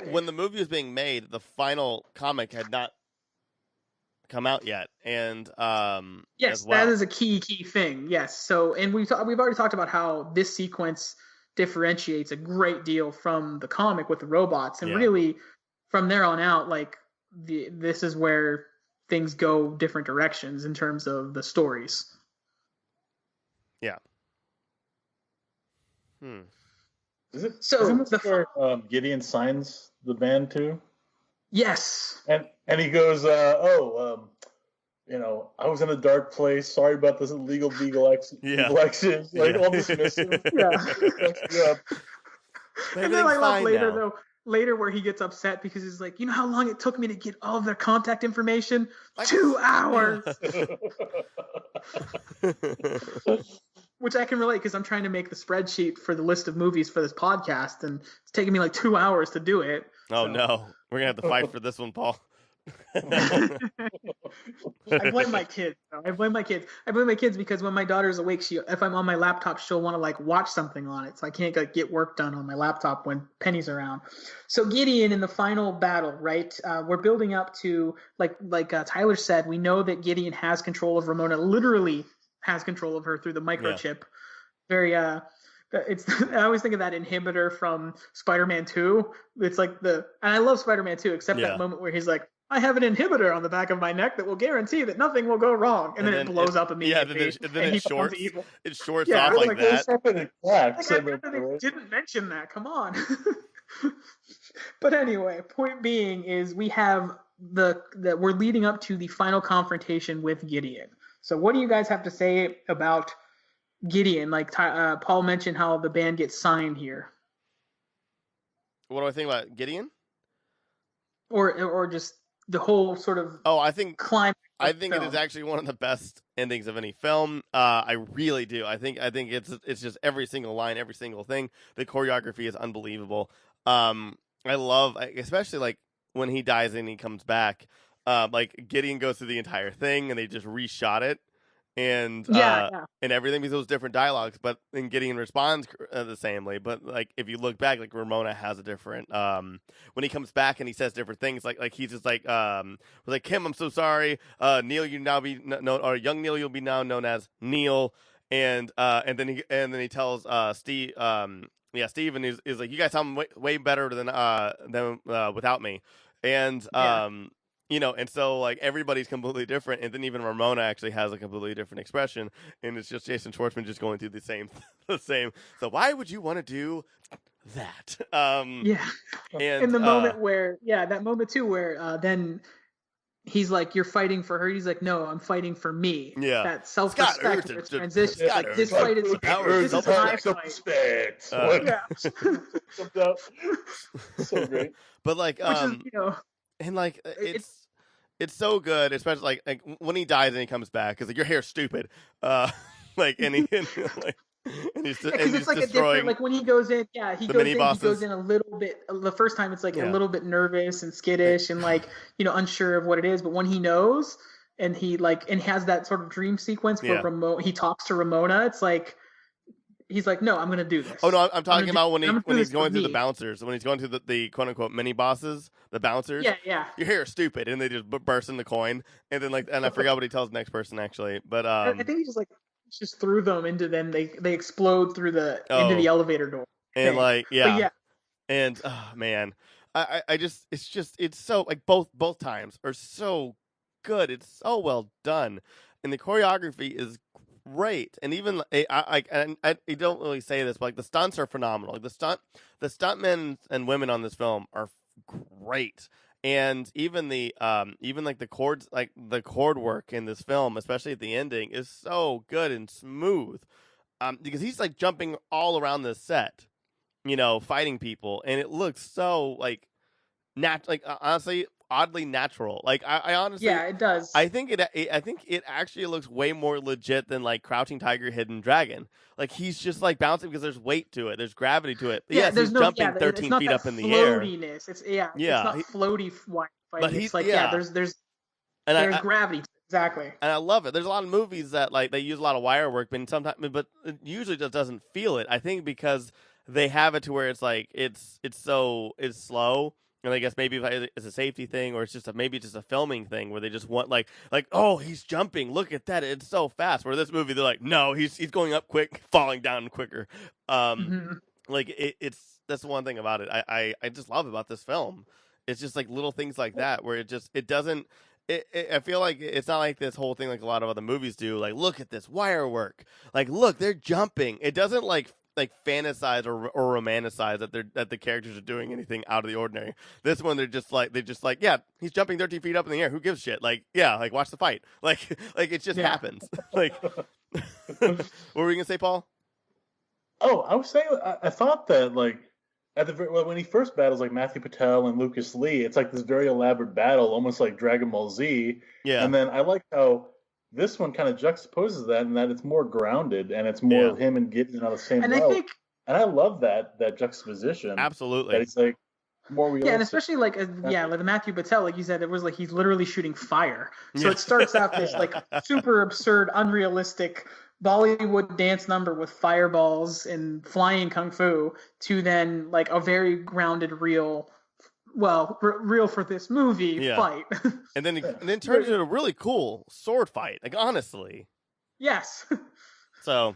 [SPEAKER 4] when the movie was being made, the final comic had not come out yet, and
[SPEAKER 2] yes, that is a key thing. Yes, so and we've already talked about how this sequence differentiates a great deal from the comic with the robots, and really from there on out, like this is where things go different directions in terms of the stories.
[SPEAKER 3] Yeah. Isn't this where Gideon signs the band too?
[SPEAKER 2] Yes.
[SPEAKER 3] And he goes, I was in a dark place. Sorry about this illegal election. Like all dismissive.
[SPEAKER 2] Yeah. And then I love later where he gets upset because he's like, you know how long it took me to get all of their contact information? 2 hours. Which I can relate because I'm trying to make the spreadsheet for the list of movies for this podcast, and it's taking me like 2 hours to do it.
[SPEAKER 4] Oh, no. We're going to have to fight for this one, Paul.
[SPEAKER 2] I blame my kids. I blame my kids because when my daughter's awake, if I'm on my laptop, she'll want to like watch something on it. So I can't get work done on my laptop when Penny's around. So Gideon in the final battle, right? We're building up to like Tyler said, we know that Gideon has control of Ramona, literally has control of her through the microchip. Very I always think of that inhibitor from Spider-Man 2. It's like and I love Spider-Man 2, except that moment where he's like, I have an inhibitor on the back of my neck that will guarantee that nothing will go wrong. And then it blows up immediately.
[SPEAKER 4] Yeah, then it shorts. It shorts off like that.
[SPEAKER 2] I didn't mention that. Come on. But anyway, point being is we have that we're leading up to the final confrontation with Gideon. So what do you guys have to say about Gideon? Like Paul mentioned how the band gets signed here.
[SPEAKER 4] What do I think about Gideon?
[SPEAKER 2] Or just the whole sort of
[SPEAKER 4] I think
[SPEAKER 2] it
[SPEAKER 4] is actually one of the best endings of any film. I really do. I think it's just every single line, every single thing. The choreography is unbelievable. I love, especially like when he dies and he comes back. Like Gideon goes through the entire thing and they just reshot it and everything with those different dialogues, but then Gideon responds the same way. But like if you look back, like Ramona has a different when he comes back and he says different things, like he's just like Kim, I'm so sorry, Neil, you now be known, or young Neil, you'll be now known as Neil, and then he tells Steve, Steven is like, you guys sound way better than without me, and and so like everybody's completely different, and then even Ramona actually has a completely different expression, and it's just Jason Schwartzman just going through the same. So why would you want to do that? And
[SPEAKER 2] in the moment where that moment too, where then he's like, "You're fighting for her." He's like, "No, I'm fighting for me." Yeah, that self-respect where it's transition. Like this fight is this is my fight.
[SPEAKER 3] So great,
[SPEAKER 4] but like and like it's so good, especially like when he dies and he comes back, because like your hair's stupid, and he's
[SPEAKER 2] like a different, like when he goes in, he goes in a little bit. The first time it's like a little bit nervous and skittish and like unsure of what it is, but when he knows and he has that sort of dream sequence where he talks to Ramona, it's like he's like, no, I'm going to do this.
[SPEAKER 4] Oh no, I'm talking about when he's going through the bouncers, when he's going through the quote unquote mini bosses, the bouncers.
[SPEAKER 2] Yeah.
[SPEAKER 4] Your hair is stupid, and they just burst in the coin, and then and I forgot what he tells the next person actually, but
[SPEAKER 2] I think he just threw them into them. They explode through into the elevator door.
[SPEAKER 4] And and man, I just it's so like both times are so good. It's so well done, and the choreography is great. And even I don't really say this, but like the stunts are phenomenal. Like the stuntmen and women on this film are great. And even the chords, like the chord work in this film, especially at the ending, is so good and smooth. Because he's like jumping all around the set, fighting people, and it looks so like honestly, oddly natural. Like I honestly,
[SPEAKER 2] Yeah, it does.
[SPEAKER 4] I think it actually looks way more legit than like Crouching Tiger, Hidden Dragon. Like he's just like bouncing because there's weight to it, there's gravity to it. But
[SPEAKER 2] Yeah,
[SPEAKER 4] yes,
[SPEAKER 2] there's
[SPEAKER 4] he's
[SPEAKER 2] no,
[SPEAKER 4] jumping
[SPEAKER 2] yeah, it's
[SPEAKER 4] 13
[SPEAKER 2] not
[SPEAKER 4] feet
[SPEAKER 2] that
[SPEAKER 4] up in the air.
[SPEAKER 2] floatiness. It's not
[SPEAKER 4] He-
[SPEAKER 2] floaty fighting.
[SPEAKER 4] But
[SPEAKER 2] It's like there's
[SPEAKER 4] and
[SPEAKER 2] gravity. Exactly.
[SPEAKER 4] and I love it. There's a lot of movies that like they use a lot of wire work, but it usually just doesn't feel it. I think because they have it to where it's like it's slow, and I guess maybe it's a safety thing or it's just maybe it's just a filming thing where they just want like oh, he's jumping, look at that, it's so fast. Where this movie they're like, no, he's going up quick, falling down quicker. Like it's that's the one thing about it I just love about this film. It's just like little things like that where it doesn't. I feel like it's not like this whole thing like a lot of other movies do. Like, look at this wire work. Like, look, they're jumping. It doesn't like fantasize or romanticize that the characters are doing anything out of the ordinary. This one, they're just like, yeah, he's jumping 13 feet up in the air. Who gives a shit? Like, yeah, like watch the fight. Like it just happens. Like, what were you gonna say, Paul?
[SPEAKER 3] Oh, I was saying, I thought that like when he first battles like Matthew Patel and Lucas Lee, it's like this very elaborate battle, almost like Dragon Ball Z.
[SPEAKER 4] Yeah.
[SPEAKER 3] And then I like how this one kind of juxtaposes that, and that it's more grounded and it's more him and Gideon on the same level. And I love that juxtaposition.
[SPEAKER 4] Absolutely.
[SPEAKER 3] That it's like more realistic.
[SPEAKER 2] Yeah, and especially like the Matthew Patel, like you said, it was like he's literally shooting fire. So it starts out this like super absurd, unrealistic Bollywood dance number with fireballs and flying kung fu to then like a very grounded, real for this movie fight.
[SPEAKER 4] and then turns into a really cool sword fight. Like honestly.
[SPEAKER 2] Yes.
[SPEAKER 4] So.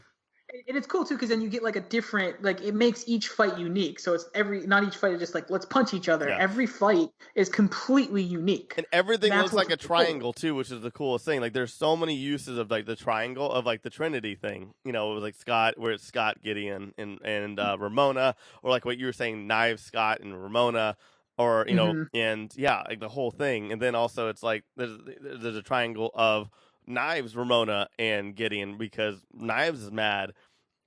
[SPEAKER 2] And it's cool too because then you get like a different, like it makes each fight unique. So it's not each fight is just like let's punch each other. Yeah. Every fight is completely unique,
[SPEAKER 4] and everything looks like a triangle too, which is the coolest thing. Like there's so many uses of like the triangle of like the Trinity thing. You know, it was like Scott, where it's Scott, Gideon, and Ramona, or like what you were saying, Knives, Scott, and Ramona. Or you know, and like the whole thing, and then also it's like there's a triangle of Knives, Ramona, and Gideon because Knives is mad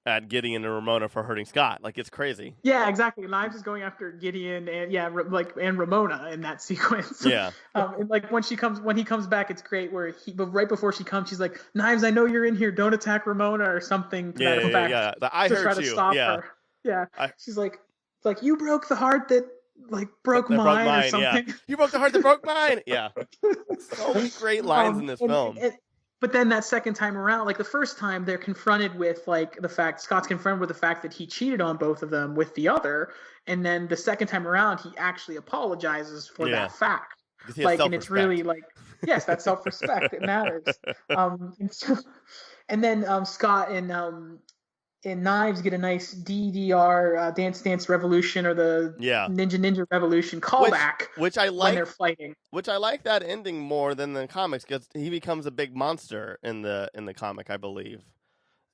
[SPEAKER 4] at Gideon and Ramona for hurting Scott. Like it's crazy.
[SPEAKER 2] Yeah, exactly. Knives is going after Gideon and and Ramona in that sequence.
[SPEAKER 4] Yeah.
[SPEAKER 2] And like when he comes back, it's great. But right before she comes, she's like, "Knives, I know you're in here. Don't attack Ramona or something."
[SPEAKER 4] Yeah. I heard you.
[SPEAKER 2] Stop her. Yeah. She's like, it's like you broke the heart that. Like broke mine or something.
[SPEAKER 4] Yeah. You broke the heart that broke mine. Yeah. So many great lines in this film.
[SPEAKER 2] But then that second time around, like the first time they're confronted with Scott's confronted with the fact that he cheated on both of them with the other. And then the second time around, he actually apologizes for that fact. Like, and it's really like, yes, that's self-respect. It matters. And then Scott and Knives get a nice DDR Dance Dance Revolution or the Ninja Revolution callback,
[SPEAKER 4] which I like
[SPEAKER 2] when they're fighting.
[SPEAKER 4] Which I like that ending more than the comics because he becomes a big monster in the comic, I believe.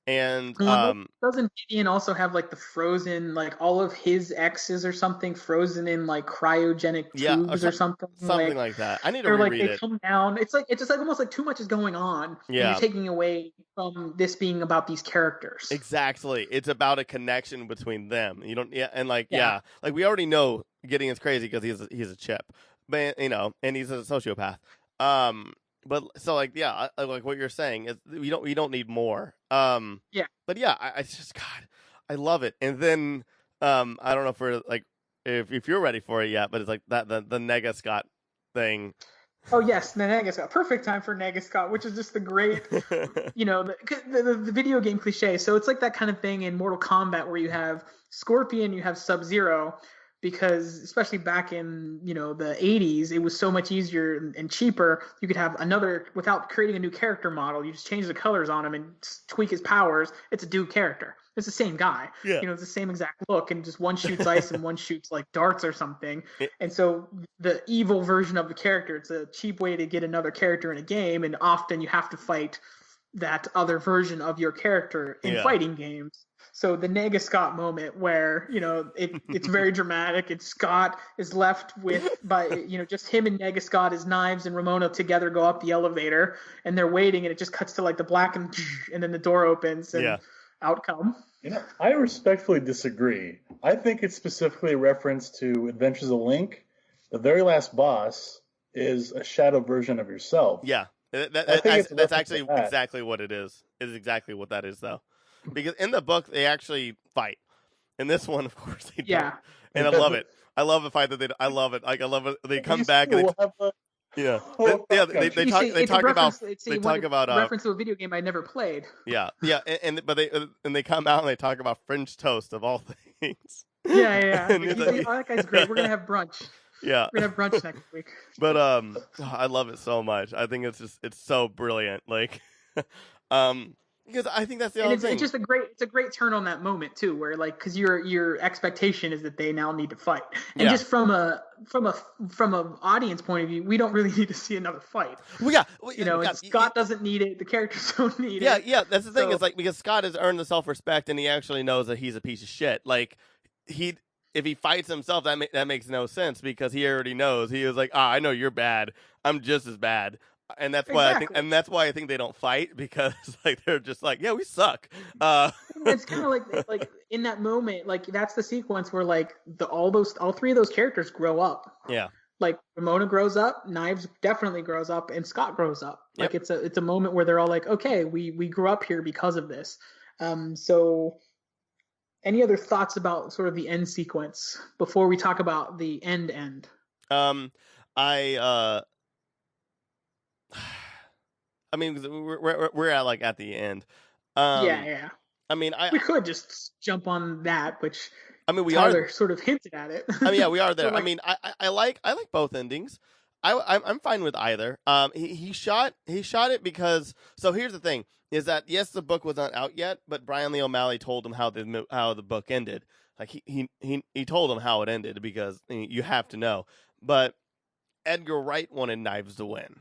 [SPEAKER 4] And
[SPEAKER 2] doesn't Gideon also have like the frozen, like all of his exes or something frozen in like cryogenic tubes or something?
[SPEAKER 4] Something like that. I need to reread it.
[SPEAKER 2] They come down. It's just like almost like too much is going on.
[SPEAKER 4] Yeah.
[SPEAKER 2] And you're taking away from this being about these characters.
[SPEAKER 4] Exactly. It's about a connection between them. You don't. Yeah. And like like we already know Gideon's crazy because he's a chip, but you know, and he's a sociopath. But so like like what you're saying is we don't need more. But I just I love it. And then I don't know if we're like if you're ready for it yet, but it's like that the Nega Scott thing.
[SPEAKER 2] Oh yes, the Nega Scott. Perfect time for Nega Scott, which is just the great, the video game cliche. So it's like that kind of thing in Mortal Kombat where you have Scorpion, you have Sub-Zero. Because especially back in, the 80s, it was so much easier and cheaper. You could have another, without creating a new character model, you just change the colors on him and tweak his powers. It's a dude character. It's the same guy.
[SPEAKER 4] Yeah.
[SPEAKER 2] It's the same exact look, and just one shoots ice and one shoots like darts or something. And so the evil version of the character, it's a cheap way to get another character in a game, and often you have to fight that other version of your character in fighting games. So the Nega Scott moment where, it's very dramatic and Scott is left with just him and Nega Scott as Knives and Ramona together go up the elevator and they're waiting and it just cuts to like the black and then the door opens and outcome.
[SPEAKER 3] I respectfully disagree. I think it's specifically a reference to Adventures of Link. The very last boss is a shadow version of yourself.
[SPEAKER 4] Yeah,
[SPEAKER 3] I think it's
[SPEAKER 4] that's actually
[SPEAKER 3] that.
[SPEAKER 4] exactly what it is. Is exactly what that is, though. Because in the book they actually fight. In this one, of course, they don't. And I love it. I love the fight that they. I love it. Like I love it. They come back and they talk about
[SPEAKER 2] reference to a video game I never played.
[SPEAKER 4] Yeah, they come out and they talk about French toast of all things.
[SPEAKER 2] Yeah. That guy's great. We're gonna have brunch.
[SPEAKER 4] Yeah,
[SPEAKER 2] we're gonna have brunch next week.
[SPEAKER 4] But I love it so much. I think it's so brilliant. Like, because I think that's the other thing.
[SPEAKER 2] It's just a great turn on that moment too, where like because your expectation is that they now need to fight, and just from a audience point of view, we don't really need to see another fight.
[SPEAKER 4] Well,
[SPEAKER 2] Scott doesn't need it. The characters don't need it.
[SPEAKER 4] Yeah. That's the thing. It's like because Scott has earned the self-respect, and he actually knows that he's a piece of shit. Like if he fights himself, that makes no sense because he already knows. He was like, I know you're bad. I'm just as bad. And that's why I think they don't fight because like they're just like, yeah, we suck.
[SPEAKER 2] It's kind of like in that moment, like that's the sequence where like all three of those characters grow up.
[SPEAKER 4] Yeah.
[SPEAKER 2] Like Ramona grows up, Knives definitely grows up, and Scott grows up. Like it's a moment where they're all like, okay, we grew up here because of this. So any other thoughts about sort of the end sequence before we talk about the end?
[SPEAKER 4] I mean, we're at like at the end.
[SPEAKER 2] Yeah.
[SPEAKER 4] I mean,
[SPEAKER 2] we could just jump on that, which
[SPEAKER 4] we
[SPEAKER 2] Tyler sort of hinted at it.
[SPEAKER 4] I mean, yeah, we are there. I mean, I like both endings. I'm fine with either. He shot it because. So here's the thing: is that yes, the book was not out yet, but Brian Lee O'Malley told him how the book ended. Like he told him how it ended because you have to know. But Edgar Wright wanted Knives to win.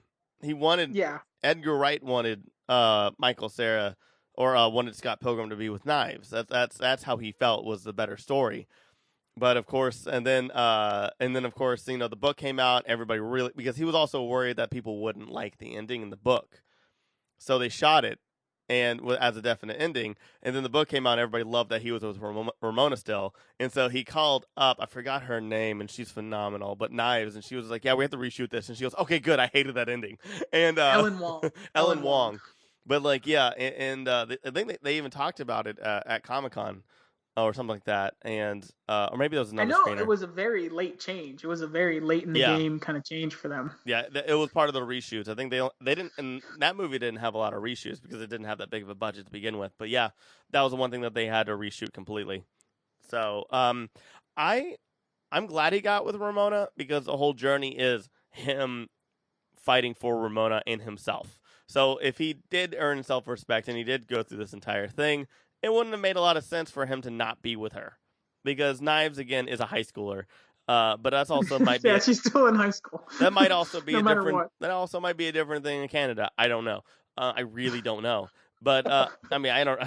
[SPEAKER 4] Edgar Wright wanted Michael Cera or wanted Scott Pilgrim to be with Knives. That's how he felt was the better story. But of course, and then of course, the book came out. Everybody really because he was also worried that people wouldn't like the ending in the book, so they shot it and as a definite ending. And then the book came out. And everybody loved that he was with Ramona still, and so he called up. I forgot her name, and she's phenomenal. But Knives, and she was like, "Yeah, we have to reshoot this." And she goes, "Okay, good. I hated that ending." And
[SPEAKER 2] Ellen Wong.
[SPEAKER 4] Ellen Wong. But like, yeah, and I think they even talked about it at Comic-Con. or something like that, and or maybe that was another screener.
[SPEAKER 2] It was a very late change. It was a very late in the game kind of change for them.
[SPEAKER 4] Yeah, it was part of the reshoots. I think they didn't, and that movie didn't have a lot of reshoots because it didn't have that big of a budget to begin with. But yeah, that was the one thing that they had to reshoot completely. So I'm glad he got with Ramona because the whole journey is him fighting for Ramona and himself. So if he did earn self-respect and he did go through this entire thing, it wouldn't have made a lot of sense for him to not be with her, because Knives again is a high schooler. But that's also might be
[SPEAKER 2] she's still in high school.
[SPEAKER 4] That might also be
[SPEAKER 2] a different.
[SPEAKER 4] What. That also might be a different thing in Canada. I don't know. I really don't know. But I mean, I don't.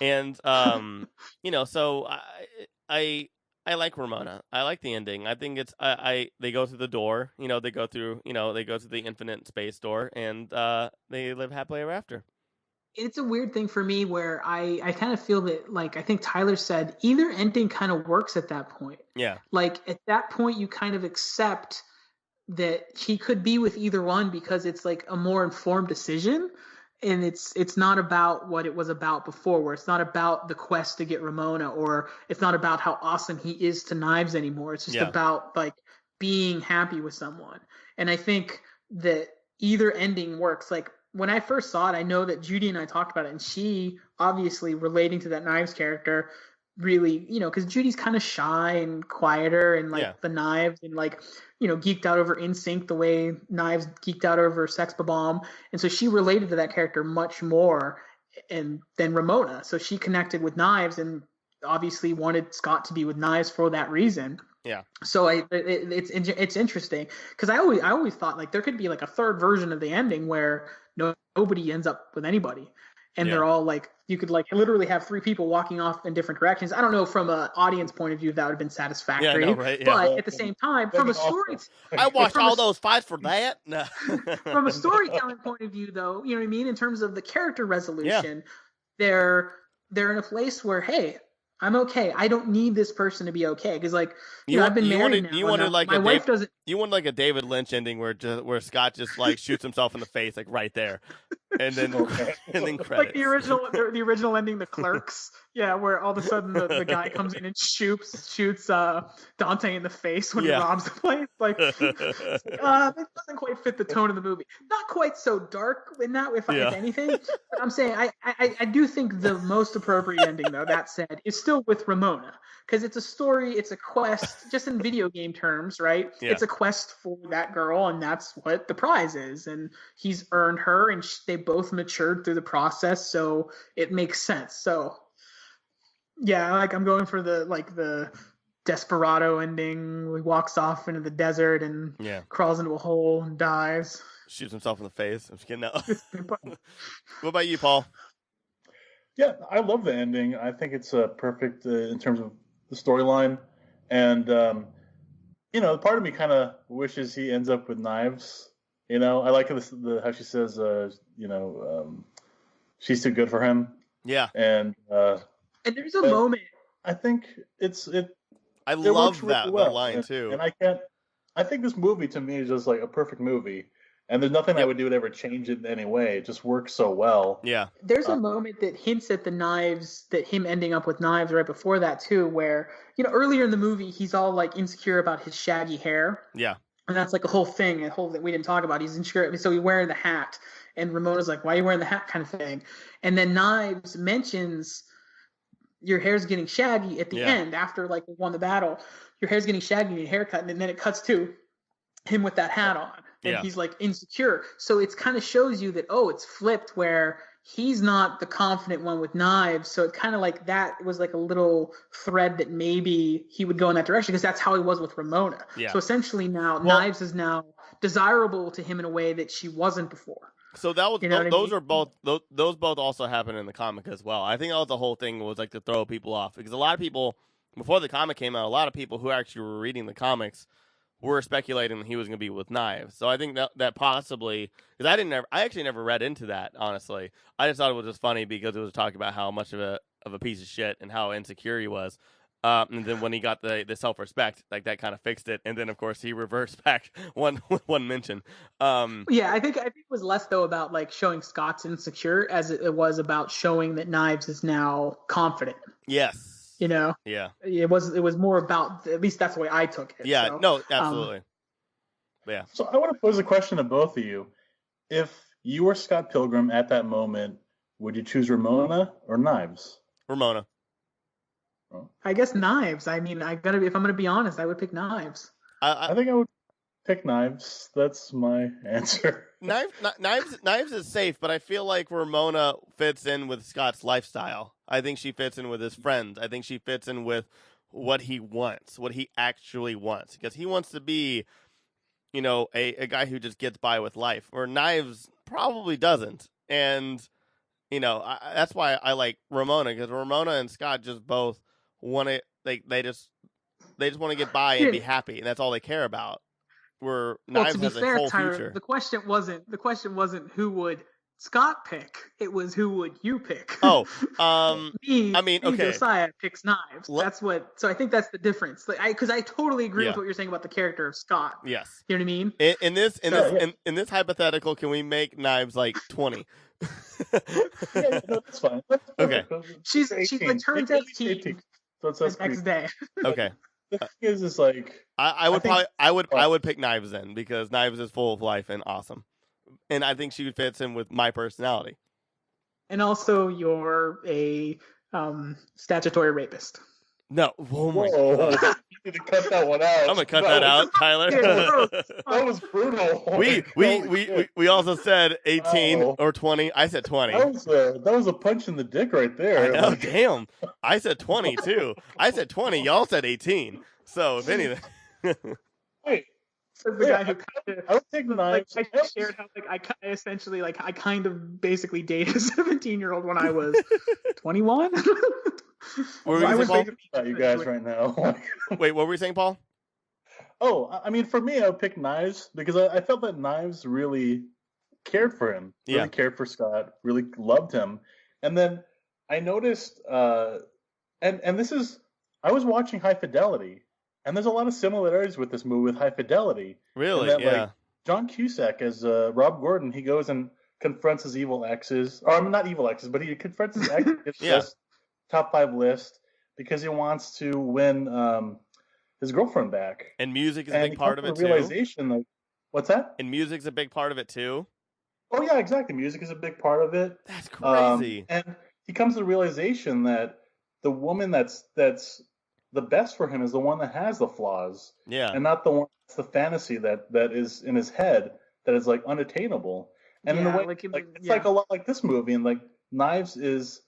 [SPEAKER 4] And so I like Ramona. I like the ending. I think it's they go through the door. They go through the infinite space door, and they live happily ever after.
[SPEAKER 2] It's a weird thing for me where I kind of feel that, like, I think Tyler said, either ending kind of works at that point.
[SPEAKER 4] Yeah.
[SPEAKER 2] Like, at that point, you kind of accept that he could be with either one because it's, like, a more informed decision. And it's not about what it was about before, where it's not about the quest to get Ramona, or it's not about how awesome he is to Knives anymore. It's just about, like, being happy with someone. And I think that either ending works. Like, when I first saw it, I know that Judy and I talked about it, and she, obviously relating to that Knives character, really, because Judy's kind of shy and quieter, and like the Knives, and like, geeked out over NSYNC the way Knives geeked out over Sex Bomb, and so she related to that character much more than Ramona. So she connected with Knives, and obviously wanted Scott to be with Knives for that reason.
[SPEAKER 4] Yeah.
[SPEAKER 2] So it's interesting because I always thought, like, there could be like a third version of the ending where nobody ends up with anybody, and they're all like, you could like literally have three people walking off in different directions. I don't know from an audience point of view if that would have been satisfactory.
[SPEAKER 4] Yeah, I know, right?
[SPEAKER 2] But at the same time, from a story,
[SPEAKER 4] I watched all those fights for that. No.
[SPEAKER 2] From a storytelling point of view, though, you know what I mean. In terms of the character resolution, they're in a place where, hey, I'm okay. I don't need this person to be okay because, like, I've been married now.
[SPEAKER 4] You wanted like
[SPEAKER 2] my wife doesn't.
[SPEAKER 4] You wanted like a David Lynch ending where Scott just like shoots himself in the face like right there, and then credits.
[SPEAKER 2] Like the original ending, The Clerks. Yeah, where all of a sudden the guy comes in and shoots Dante in the face when he robs the place. Like, that doesn't quite fit the tone of the movie. Not quite so dark in that, if anything. But I'm saying I do think the most appropriate ending, though, that said, is still with Ramona. Because it's a story, it's a quest, just in video game terms, right? Yeah. It's a quest for that girl, and that's what the prize is. And he's earned her, and they both matured through the process, so it makes sense. So, yeah, like I'm going for the desperado ending. He walks off into the desert and crawls into a hole and dies.
[SPEAKER 4] Shoots himself in the face. I'm just kidding. No. What about you, Paul?
[SPEAKER 3] Yeah, I love the ending. I think it's perfect in terms of the storyline, and part of me kind of wishes he ends up with knives. I like how she says, she's too good for him.
[SPEAKER 4] Yeah,
[SPEAKER 3] and
[SPEAKER 2] there's a moment.
[SPEAKER 3] I think
[SPEAKER 4] I love that line too,
[SPEAKER 3] and I think this movie to me is just like a perfect movie. And there's nothing I would do to ever change it in any way. It just works so well.
[SPEAKER 4] Yeah.
[SPEAKER 2] There's a moment that hints at the knives, that him ending up with knives right before that too, where, earlier in the movie, he's all like insecure about his shaggy hair.
[SPEAKER 4] Yeah.
[SPEAKER 2] And that's like a whole thing that we didn't talk about. He's insecure. So he's wearing the hat. And Ramona's like, why are you wearing the hat kind of thing? And then Knives mentions your hair's getting shaggy at the end after like we won the battle. Your hair's getting shaggy, you need a haircut. And then it cuts to him with that hat on. And he's like insecure. So it kind of shows you that, it's flipped where he's not the confident one with Knives. So it kind of like that was like a little thread that maybe he would go in that direction because that's how he was with Ramona. Yeah. So essentially now Knives is now desirable to him in a way that she wasn't before.
[SPEAKER 4] So that was those both also happened in the comic as well. I think that was the whole thing was like to throw people off because a lot of people before the comic came out, a lot of people who actually were reading the comics were speculating he was going to be with Knives. So I think that possibly, because I actually never read into that, honestly. I just thought it was just funny because it was talking about how much of a piece of shit and how insecure he was. And then when he got the self-respect, like that kind of fixed it. And then of course he reversed back one mention.
[SPEAKER 2] I think it was less though about like showing Scott's insecure as it was about showing that Knives is now confident.
[SPEAKER 4] Yes.
[SPEAKER 2] Yeah. It was more about, at least that's the way I took it.
[SPEAKER 4] Yeah, no, absolutely. Yeah.
[SPEAKER 3] So I want to pose a question to both of you. If you were Scott Pilgrim at that moment, would you choose Ramona or Knives?
[SPEAKER 4] Ramona.
[SPEAKER 2] I guess Knives. I mean, if I'm gonna be honest, I would pick Knives.
[SPEAKER 3] I think I would pick Knives. That's my answer.
[SPEAKER 4] Knives is safe, but I feel like Ramona fits in with Scott's lifestyle. I think she fits in with his friends. I think she fits in with what he wants, what he actually wants. Because he wants to be, a guy who just gets by with life. Or Knives probably doesn't. And, that's why I like Ramona. Because Ramona and Scott just both want to, they just want to get by and be happy. And that's all they care about. Where Knives has a whole future.
[SPEAKER 2] The question wasn't who would Scott pick. It was who would you pick?
[SPEAKER 4] Oh,
[SPEAKER 2] okay. Josiah picks Knives. So I think that's the difference. Because I totally agree with what you're saying about the character of Scott.
[SPEAKER 4] Yes.
[SPEAKER 2] You know what I mean?
[SPEAKER 4] In this hypothetical, can we make Knives like 20?
[SPEAKER 3] Yeah, that's fine.
[SPEAKER 2] Okay. She's like turns 18 the next day.
[SPEAKER 4] Okay.
[SPEAKER 3] The thing is like
[SPEAKER 4] I would pick Knives then because Knives is full of life and awesome, and I think she fits in with my personality.
[SPEAKER 2] And also, you're a statutory rapist.
[SPEAKER 4] No,
[SPEAKER 3] oh my God. You need to cut that one out.
[SPEAKER 4] I'm gonna cut that out, Tyler.
[SPEAKER 3] That was brutal.
[SPEAKER 4] We also said 18 or 20. I said 20.
[SPEAKER 3] That was a punch in the dick right there.
[SPEAKER 4] I know, damn. I said 20 too. I said 20. Y'all said 18. So if anything.
[SPEAKER 3] Wait.
[SPEAKER 2] The guy who
[SPEAKER 3] I would take Knives.
[SPEAKER 2] I shared how I essentially I kind of basically dated a 17-year-old when I was 21.
[SPEAKER 3] What were you thinking about you guys right now?
[SPEAKER 4] Wait, what were you saying, Paul?
[SPEAKER 3] Oh, I mean, for me, I would pick Knives because I felt that Knives really cared for him, really cared for Scott, really loved him. And then I noticed and this is, I was watching High Fidelity, and there's a lot of similarities with this movie with High Fidelity.
[SPEAKER 4] Really?
[SPEAKER 3] In that,
[SPEAKER 4] Yeah.
[SPEAKER 3] like, John Cusack as Rob Gordon, he goes and confronts his evil exes, or I mean, not evil exes, but he confronts his exes,
[SPEAKER 4] Yeah.
[SPEAKER 3] top 5 list, because he wants to win his girlfriend back.
[SPEAKER 4] And music is a
[SPEAKER 3] And
[SPEAKER 4] big part of it
[SPEAKER 3] the realization,
[SPEAKER 4] too.
[SPEAKER 3] like, what's that?
[SPEAKER 4] And music's a big part of it too.
[SPEAKER 3] Oh yeah, exactly. Music is a big part of it.
[SPEAKER 4] That's crazy.
[SPEAKER 3] And he comes to the realization that the woman that's the best for him is the one that has the flaws,
[SPEAKER 4] Yeah.
[SPEAKER 3] and not the one that's the fantasy that is in his head that is like unattainable. And in a way, it's like a lot like this movie, and like Knives is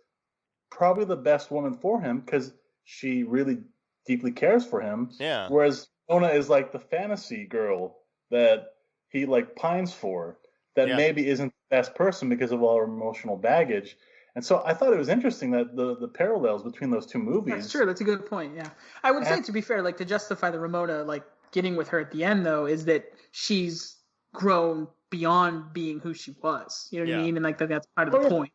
[SPEAKER 3] probably the best woman for him because she really deeply cares for him.
[SPEAKER 4] Yeah.
[SPEAKER 3] Whereas Ona is like the fantasy girl that he like pines for, that maybe isn't the best person because of all her emotional baggage. And so I thought it was interesting that the parallels between those two movies.
[SPEAKER 2] That's true. That's a good point. Yeah, I would say, to be fair, like, to justify the Ramona like getting with her at the end, though, is that she's grown beyond being who she was. You know what I mean? And like that's part of the point.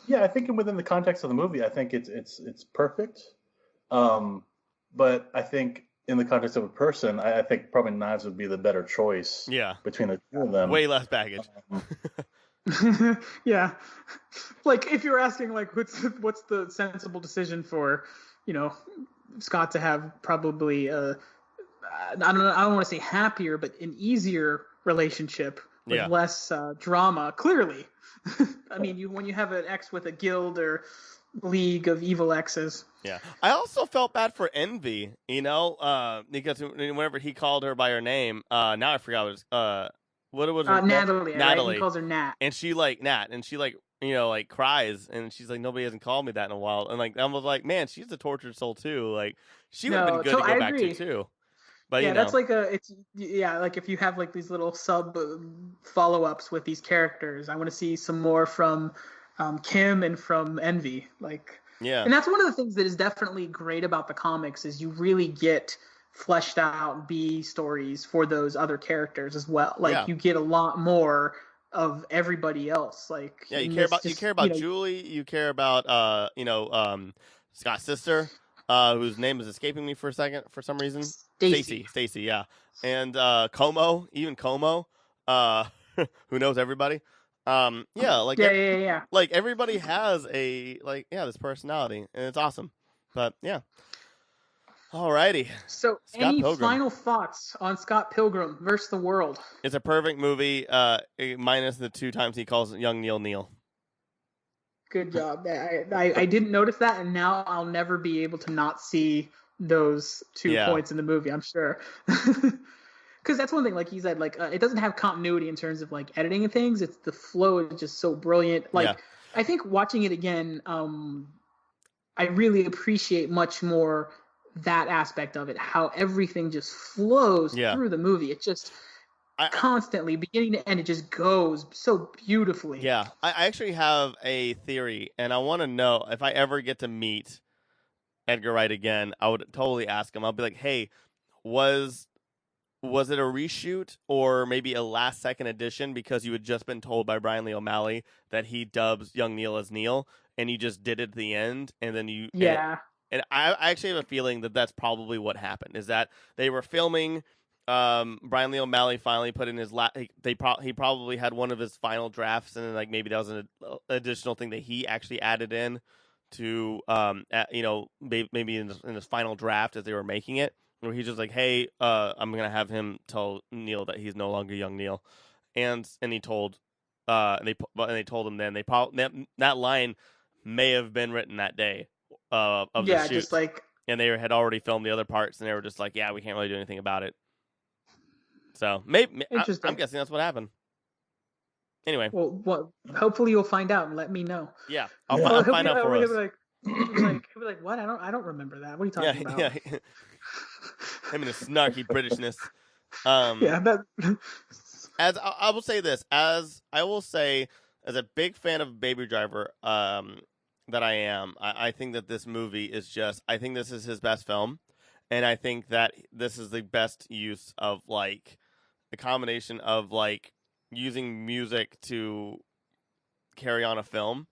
[SPEAKER 3] Yeah, I think within the context of the movie, I think it's perfect. But I think in the context of a person, I think probably Knives would be the better choice.
[SPEAKER 4] Yeah.
[SPEAKER 3] Between the two of them.
[SPEAKER 4] Way less baggage.
[SPEAKER 2] Yeah, like if you're asking like what's the sensible decision for, you know, Scott to have probably I don't want to say happier, but an easier relationship with less drama. Clearly, I mean, when you have an ex with a guild or league of evil exes.
[SPEAKER 4] Yeah, I also felt bad for Envy, you know, because whenever he called her by her name, now I forgot what was her
[SPEAKER 2] Natalie.
[SPEAKER 4] Natalie.
[SPEAKER 2] Right? He calls her Nat.
[SPEAKER 4] And she like Nat, and she like, you know, like cries, and she's like, nobody hasn't called me that in a while, and like I was like, man, she's a tortured soul too. Like she would have been good to go back to too. But
[SPEAKER 2] yeah,
[SPEAKER 4] you know.
[SPEAKER 2] That's like like if you have like these little sub follow-ups with these characters, I want to see some more from Kim and from Envy, like.
[SPEAKER 4] Yeah.
[SPEAKER 2] And that's one of the things that is definitely great about the comics is you really get fleshed out B stories for those other characters as well. Like you get a lot more of everybody else. Like
[SPEAKER 4] you care about Julie, you care about Scott's sister, whose name is escaping me for a second for some reason. Stacy, yeah. And Como, who knows everybody. Like everybody has this personality, and it's awesome. But yeah. Alrighty.
[SPEAKER 2] So,
[SPEAKER 4] Scott
[SPEAKER 2] any
[SPEAKER 4] Pilgrim.
[SPEAKER 2] final thoughts on Scott Pilgrim versus the World?
[SPEAKER 4] It's a perfect movie, minus the 2 times he calls young Neil Neil.
[SPEAKER 2] Good job. I didn't notice that, and now I'll never be able to not see those 2 points in the movie, I'm sure. Because that's one thing, like you said, like it doesn't have continuity in terms of like editing and things. It's the flow is just so brilliant. Like I think watching it again, I really appreciate much more that aspect of it, how everything just flows through the movie. It just constantly, beginning to end, it just goes so beautifully.
[SPEAKER 4] Yeah, I actually have a theory, and I want to know if I ever get to meet Edgar Wright again, I would totally ask him. I'll be like, hey, was it a reshoot or maybe a last-second addition because you had just been told by Brian Lee O'Malley that he dubs young Neil as Neil, and you just did it at the end, and then you...
[SPEAKER 2] Yeah.
[SPEAKER 4] And I actually have a feeling that that's probably what happened, is that they were filming, Brian Lee O'Malley finally put in his... he probably had one of his final drafts, and then like maybe that was an additional thing that he actually added in to, maybe in his final draft as they were making it, where he's just like, hey, I'm going to have him tell Neil that he's no longer young Neil. And he told... and they told him then that line may have been written that day of the shoot.
[SPEAKER 2] Just like,
[SPEAKER 4] and they had already filmed the other parts, and they were just like, yeah, we can't really do anything about it. So maybe I'm guessing that's what happened. Anyway,
[SPEAKER 2] well, hopefully you'll find out and let me know.
[SPEAKER 4] Yeah, I'll find out for us.
[SPEAKER 2] He'll be like, what? I don't remember that. What are you talking about?
[SPEAKER 4] Yeah. Him and his snarky Britishness. As I will say this, as a big fan of Baby Driver, that I am, I think that this movie is I think this is his best film, and I think that this is the best use of like a combination of like using music to carry on a film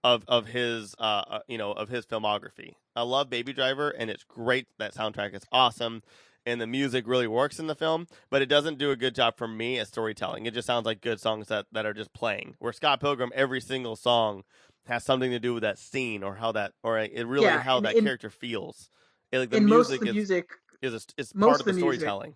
[SPEAKER 4] of his of his filmography. I love Baby Driver, and it's great. That soundtrack is awesome, and the music really works in the film, but it doesn't do a good job for me at storytelling. It just sounds like good songs that are just playing. Where Scott Pilgrim, every single song has something to do with that scene or how that character feels. The music is part of the storytelling.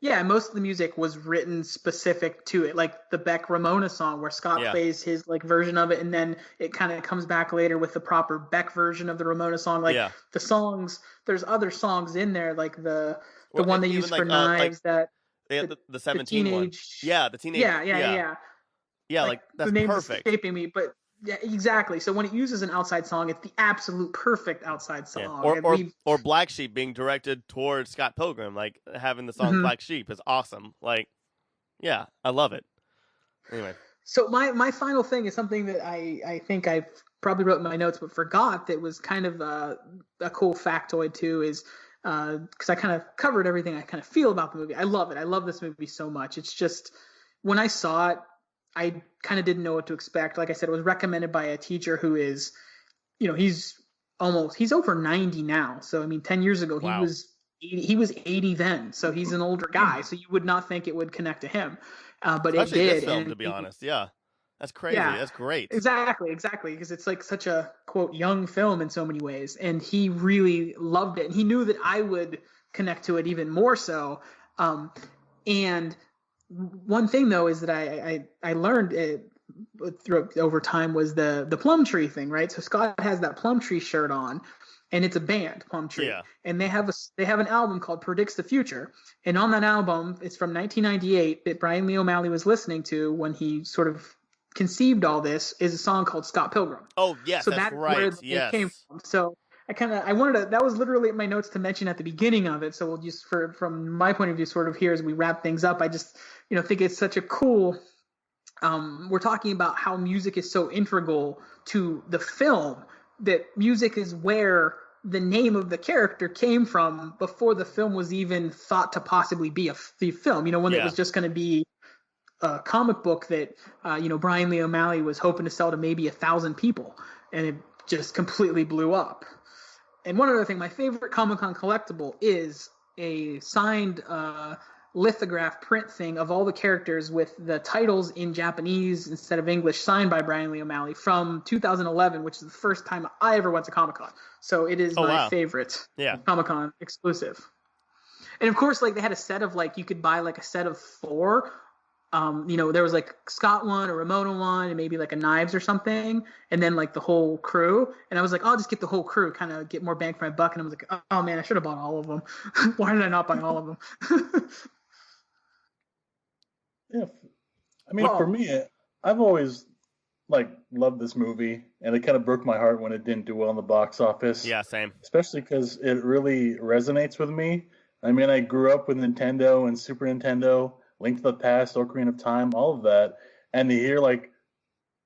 [SPEAKER 2] Yeah, most of the music was written specific to it, like the Beck Ramona song where Scott plays his like version of it, and then it kind of comes back later with the proper Beck version of the Ramona song. Like the songs, there's other songs in there, like the one they use for Knives, the 17
[SPEAKER 4] one. Yeah, the teenage. Yeah, like that's
[SPEAKER 2] the name
[SPEAKER 4] perfect.
[SPEAKER 2] Is escaping me, but yeah, exactly. So when it uses an outside song, it's the absolute perfect outside song.
[SPEAKER 4] Or Black Sheep being directed towards Scott Pilgrim, like having the song Black Sheep is awesome. Like, yeah, I love it. Anyway.
[SPEAKER 2] So my final thing is something that I think I probably wrote in my notes but forgot that was kind of a cool factoid too, is because I kind of covered everything I kind of feel about the movie. I love it. I love this movie so much. It's just, when I saw it, I kind of didn't know what to expect. Like I said, it was recommended by a teacher who is, he's over 90 now. So, I mean, 10 years ago, he was 80 then. So he's an older guy. So you would not think it would connect to him. But
[SPEAKER 4] especially
[SPEAKER 2] it did.
[SPEAKER 4] This film, to be honest. Yeah. That's crazy. Yeah, that's great.
[SPEAKER 2] Exactly. Because it's like such a, quote, young film in so many ways. And he really loved it. And he knew that I would connect to it even more so. And one thing though is that I learned over time was the plum tree thing, right? So Scott has that plum tree shirt on, and it's a band, Plum Tree, and they have an album called Predicts the Future, and on that album, it's from 1998 that Brian Lee O'Malley was listening to when he sort of conceived all this, is a song called Scott Pilgrim.
[SPEAKER 4] Oh yes, so that's right. Where it came from. So I wanted to, that was literally in my notes to mention at the beginning of it. So we'll just, from my point of view, sort of here as we wrap things up, I just, think it's such a cool, we're talking about how music is so integral to the film, that music is where the name of the character came from before the film was even thought to possibly be the film, when it was just going to be a comic book that, Brian Lee O'Malley was hoping to sell to maybe 1,000 people, and it just completely blew up. And one other thing, my favorite Comic-Con collectible is a signed lithograph print thing of all the characters with the titles in Japanese instead of English, signed by Brian Lee O'Malley from 2011, which is the first time I ever went to Comic-Con. So it is my favorite Comic-Con exclusive. And of course, like, they had a set of, like, you could buy like a set of 4. There was like Scott one, a Ramona one, and maybe like a Knives or something, and then like the whole crew. And I was like, I'll just get the whole crew, kind of get more bang for my buck. And I was like, oh man, I should have bought all of them. Why did I not buy all of them?
[SPEAKER 3] Yeah, I mean, for me, I've always loved this movie, and it kind of broke my heart when it didn't do well in the box office.
[SPEAKER 4] Yeah, same.
[SPEAKER 3] Especially because it really resonates with me. I mean, I grew up with Nintendo and Super Nintendo, Link to the Past, Ocarina of Time, all of that, and to hear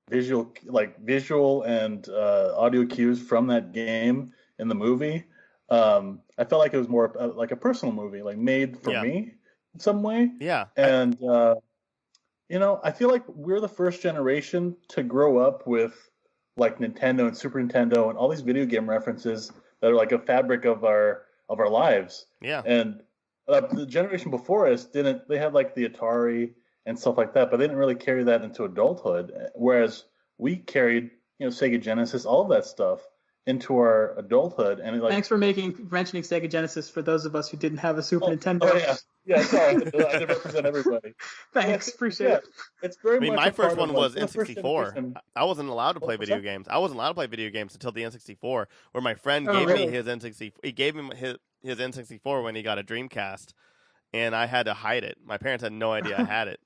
[SPEAKER 3] visual and audio cues from that game in the movie, I felt like it was more like a personal movie, like made for me in some way.
[SPEAKER 4] Yeah,
[SPEAKER 3] and I feel like we're the first generation to grow up with like Nintendo and Super Nintendo and all these video game references that are like a fabric of our lives.
[SPEAKER 4] Yeah,
[SPEAKER 3] and the generation before us didn't. They had like the Atari and stuff like that, but they didn't really carry that into adulthood. Whereas we carried, Sega Genesis, all of that stuff into our adulthood. And
[SPEAKER 2] thanks for mentioning Sega Genesis for those of us who didn't have a Super Nintendo.
[SPEAKER 3] Oh yeah, sorry, I didn't represent everybody.
[SPEAKER 2] Thanks, appreciate it.
[SPEAKER 3] It's very. I mean,
[SPEAKER 4] my first one was N64. I wasn't allowed to play video games. I wasn't allowed to play video games until the N64, where my friend gave me his N64. He gave him his N64 when he got a Dreamcast, and I had to hide it. My parents had no idea I had it.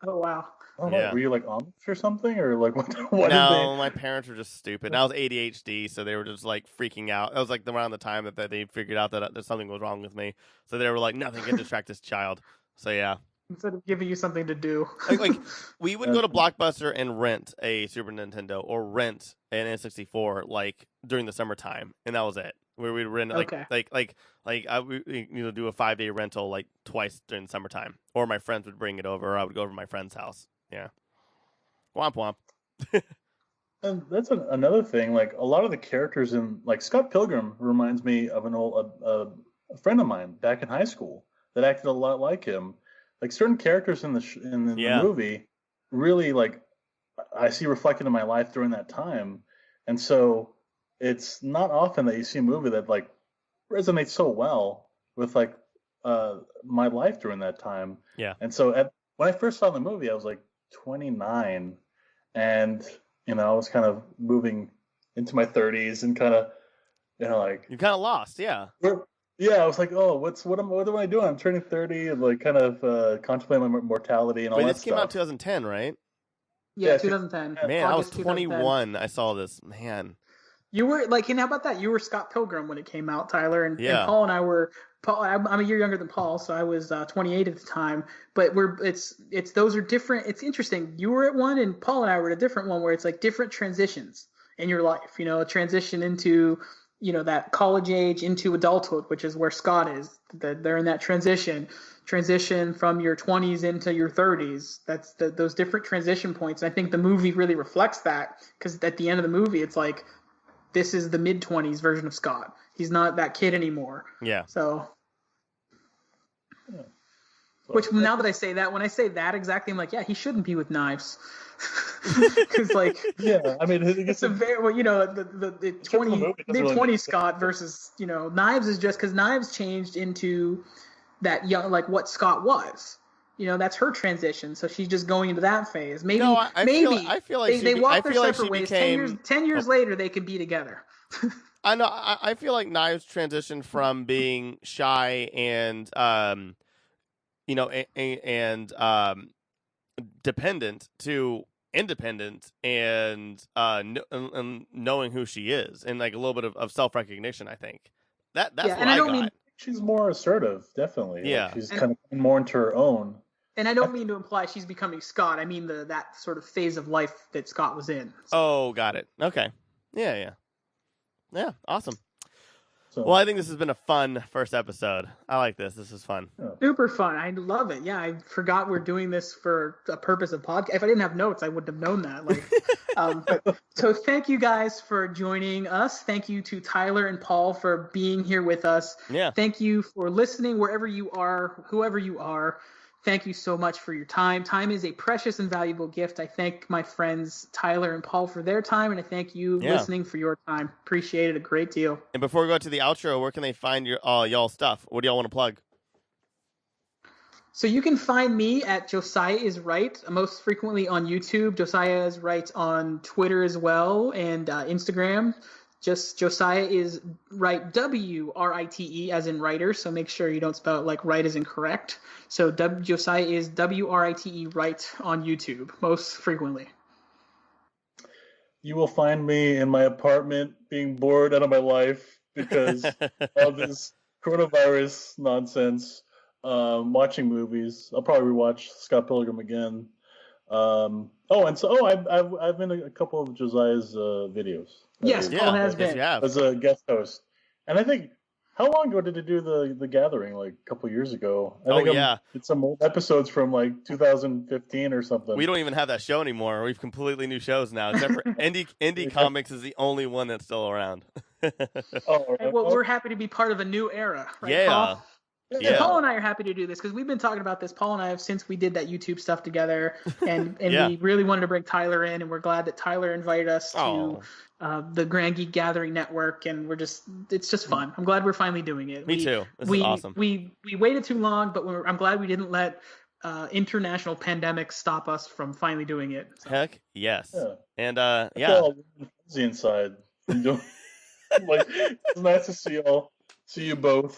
[SPEAKER 2] Oh wow!
[SPEAKER 3] Oh, yeah. Were you like Amish or something, or like what?
[SPEAKER 4] No, my parents were just stupid. And I was ADHD, so they were just like freaking out. It was like around the time that they figured out that something was wrong with me, so they were like, nothing can distract this child. So yeah.
[SPEAKER 2] Instead of giving you something to do,
[SPEAKER 4] like we would go to Blockbuster and rent a Super Nintendo or rent an N64 like during the summertime, and that was it. Where we'd rent do a 5-day rental like twice during the summertime, or my friends would bring it over, or I would go over to my friend's house. Yeah, womp womp.
[SPEAKER 3] And that's another thing. Like a lot of the characters in like Scott Pilgrim reminds me of an old a friend of mine back in high school that acted a lot like him. Like certain characters in the movie really like I see reflected in my life during that time, and so it's not often that you see a movie that like resonates so well with like my life during that time.
[SPEAKER 4] Yeah.
[SPEAKER 3] And so when I first saw the movie, I was like 29, and I was kind of moving into my 30s and kind of like
[SPEAKER 4] you're kind of lost. Yeah.
[SPEAKER 3] Yeah, I was like, oh, what am I doing? I'm turning 30 and like kind of contemplating my mortality and all that stuff.
[SPEAKER 4] This came out 2010, right?
[SPEAKER 2] Yeah, 2010.
[SPEAKER 4] Man, I was 21. I saw this. Man.
[SPEAKER 2] You were like, and how about that? You were Scott Pilgrim when it came out, Tyler, and Paul and I were. I'm a year younger than Paul, so I was 28 at the time. But those are different. It's interesting. You were at one, and Paul and I were at a different one, where it's like different transitions in your life. A transition into that college age into adulthood, which is where Scott is. They're in that transition from your 20s into your 30s. That's those different transition points. And I think the movie really reflects that, because at the end of the movie, it's like, this is the mid-20s version of Scott. He's not that kid anymore.
[SPEAKER 4] Yeah.
[SPEAKER 2] So, which now that I say that, when I say that exactly, I'm like, yeah, he shouldn't be with Knives. Because like,
[SPEAKER 3] yeah, I mean,
[SPEAKER 2] it's a very the mid-20s Scott versus Knives is just because Knives changed into that young, like what Scott was. That's her transition, so she's just going into that phase. Maybe,
[SPEAKER 4] I feel like
[SPEAKER 2] they walk their separate ways. 10 years later, they can be together.
[SPEAKER 4] I know. I feel like Knives transitioned from being shy and dependent to independent and knowing who she is, and like a little bit of self-recognition. I think that's what I got.
[SPEAKER 3] She's more assertive, definitely.
[SPEAKER 4] Yeah,
[SPEAKER 3] like she's kind of more into her own.
[SPEAKER 2] And I don't mean to imply she's becoming Scott. I mean that sort of phase of life that Scott was in. So.
[SPEAKER 4] Oh, got it. Okay. Yeah. Awesome. Well, I think this has been a fun first episode. I like this. This is fun.
[SPEAKER 2] Super fun. I love it. Yeah, I forgot we're doing this for a purpose of podcast. If I didn't have notes, I wouldn't have known that. So thank you guys for joining us. Thank you to Tyler and Paul for being here with us.
[SPEAKER 4] Yeah.
[SPEAKER 2] Thank you for listening wherever you are, whoever you are. Thank you so much for your time. Time is a precious and valuable gift. I thank my friends Tyler and Paul for their time, and I thank you listening for your time. Appreciate it a great deal.
[SPEAKER 4] And before we go to the outro, where can they find your y'all stuff? What do y'all want to plug?
[SPEAKER 2] So you can find me at Josiah is Right, most frequently on YouTube. Josiah is Right on Twitter as well, and Instagram. Just Josiah is Right, W-R-I-T-E, as in writer, so make sure you don't spell it like right as in correct. So Josiah is W-R-I-T-E Right on YouTube, most frequently.
[SPEAKER 3] You will find me in my apartment being bored out of my life because of this coronavirus nonsense, watching movies. I'll probably rewatch Scott Pilgrim again. I've been in a couple of Josiah's videos.
[SPEAKER 2] Yes, Paul has been.
[SPEAKER 3] As a guest host. And I think, how long ago did they do the gathering? Like a couple years ago. I think it's some old episodes from like 2015 or something.
[SPEAKER 4] We don't even have that show anymore. We've completely new shows now. Except for Indie Comics is the only one that's still around.
[SPEAKER 2] Well, we're happy to be part of a new era, right,
[SPEAKER 4] yeah.
[SPEAKER 2] Paul? Yeah. Paul and I are happy to do this because we've been talking about this. Paul and I have, since we did that YouTube stuff together, and we really wanted to bring Tyler in, and we're glad that Tyler invited us to the Grand Geek Gathering network, and it's just fun. I'm glad we're finally doing it.
[SPEAKER 4] Me too. This is awesome.
[SPEAKER 2] We waited too long, but I'm glad we didn't let international pandemics stop us from finally doing it. So.
[SPEAKER 4] Heck yes. Yeah. And
[SPEAKER 3] all fuzzy inside. Like, it's nice to see you both.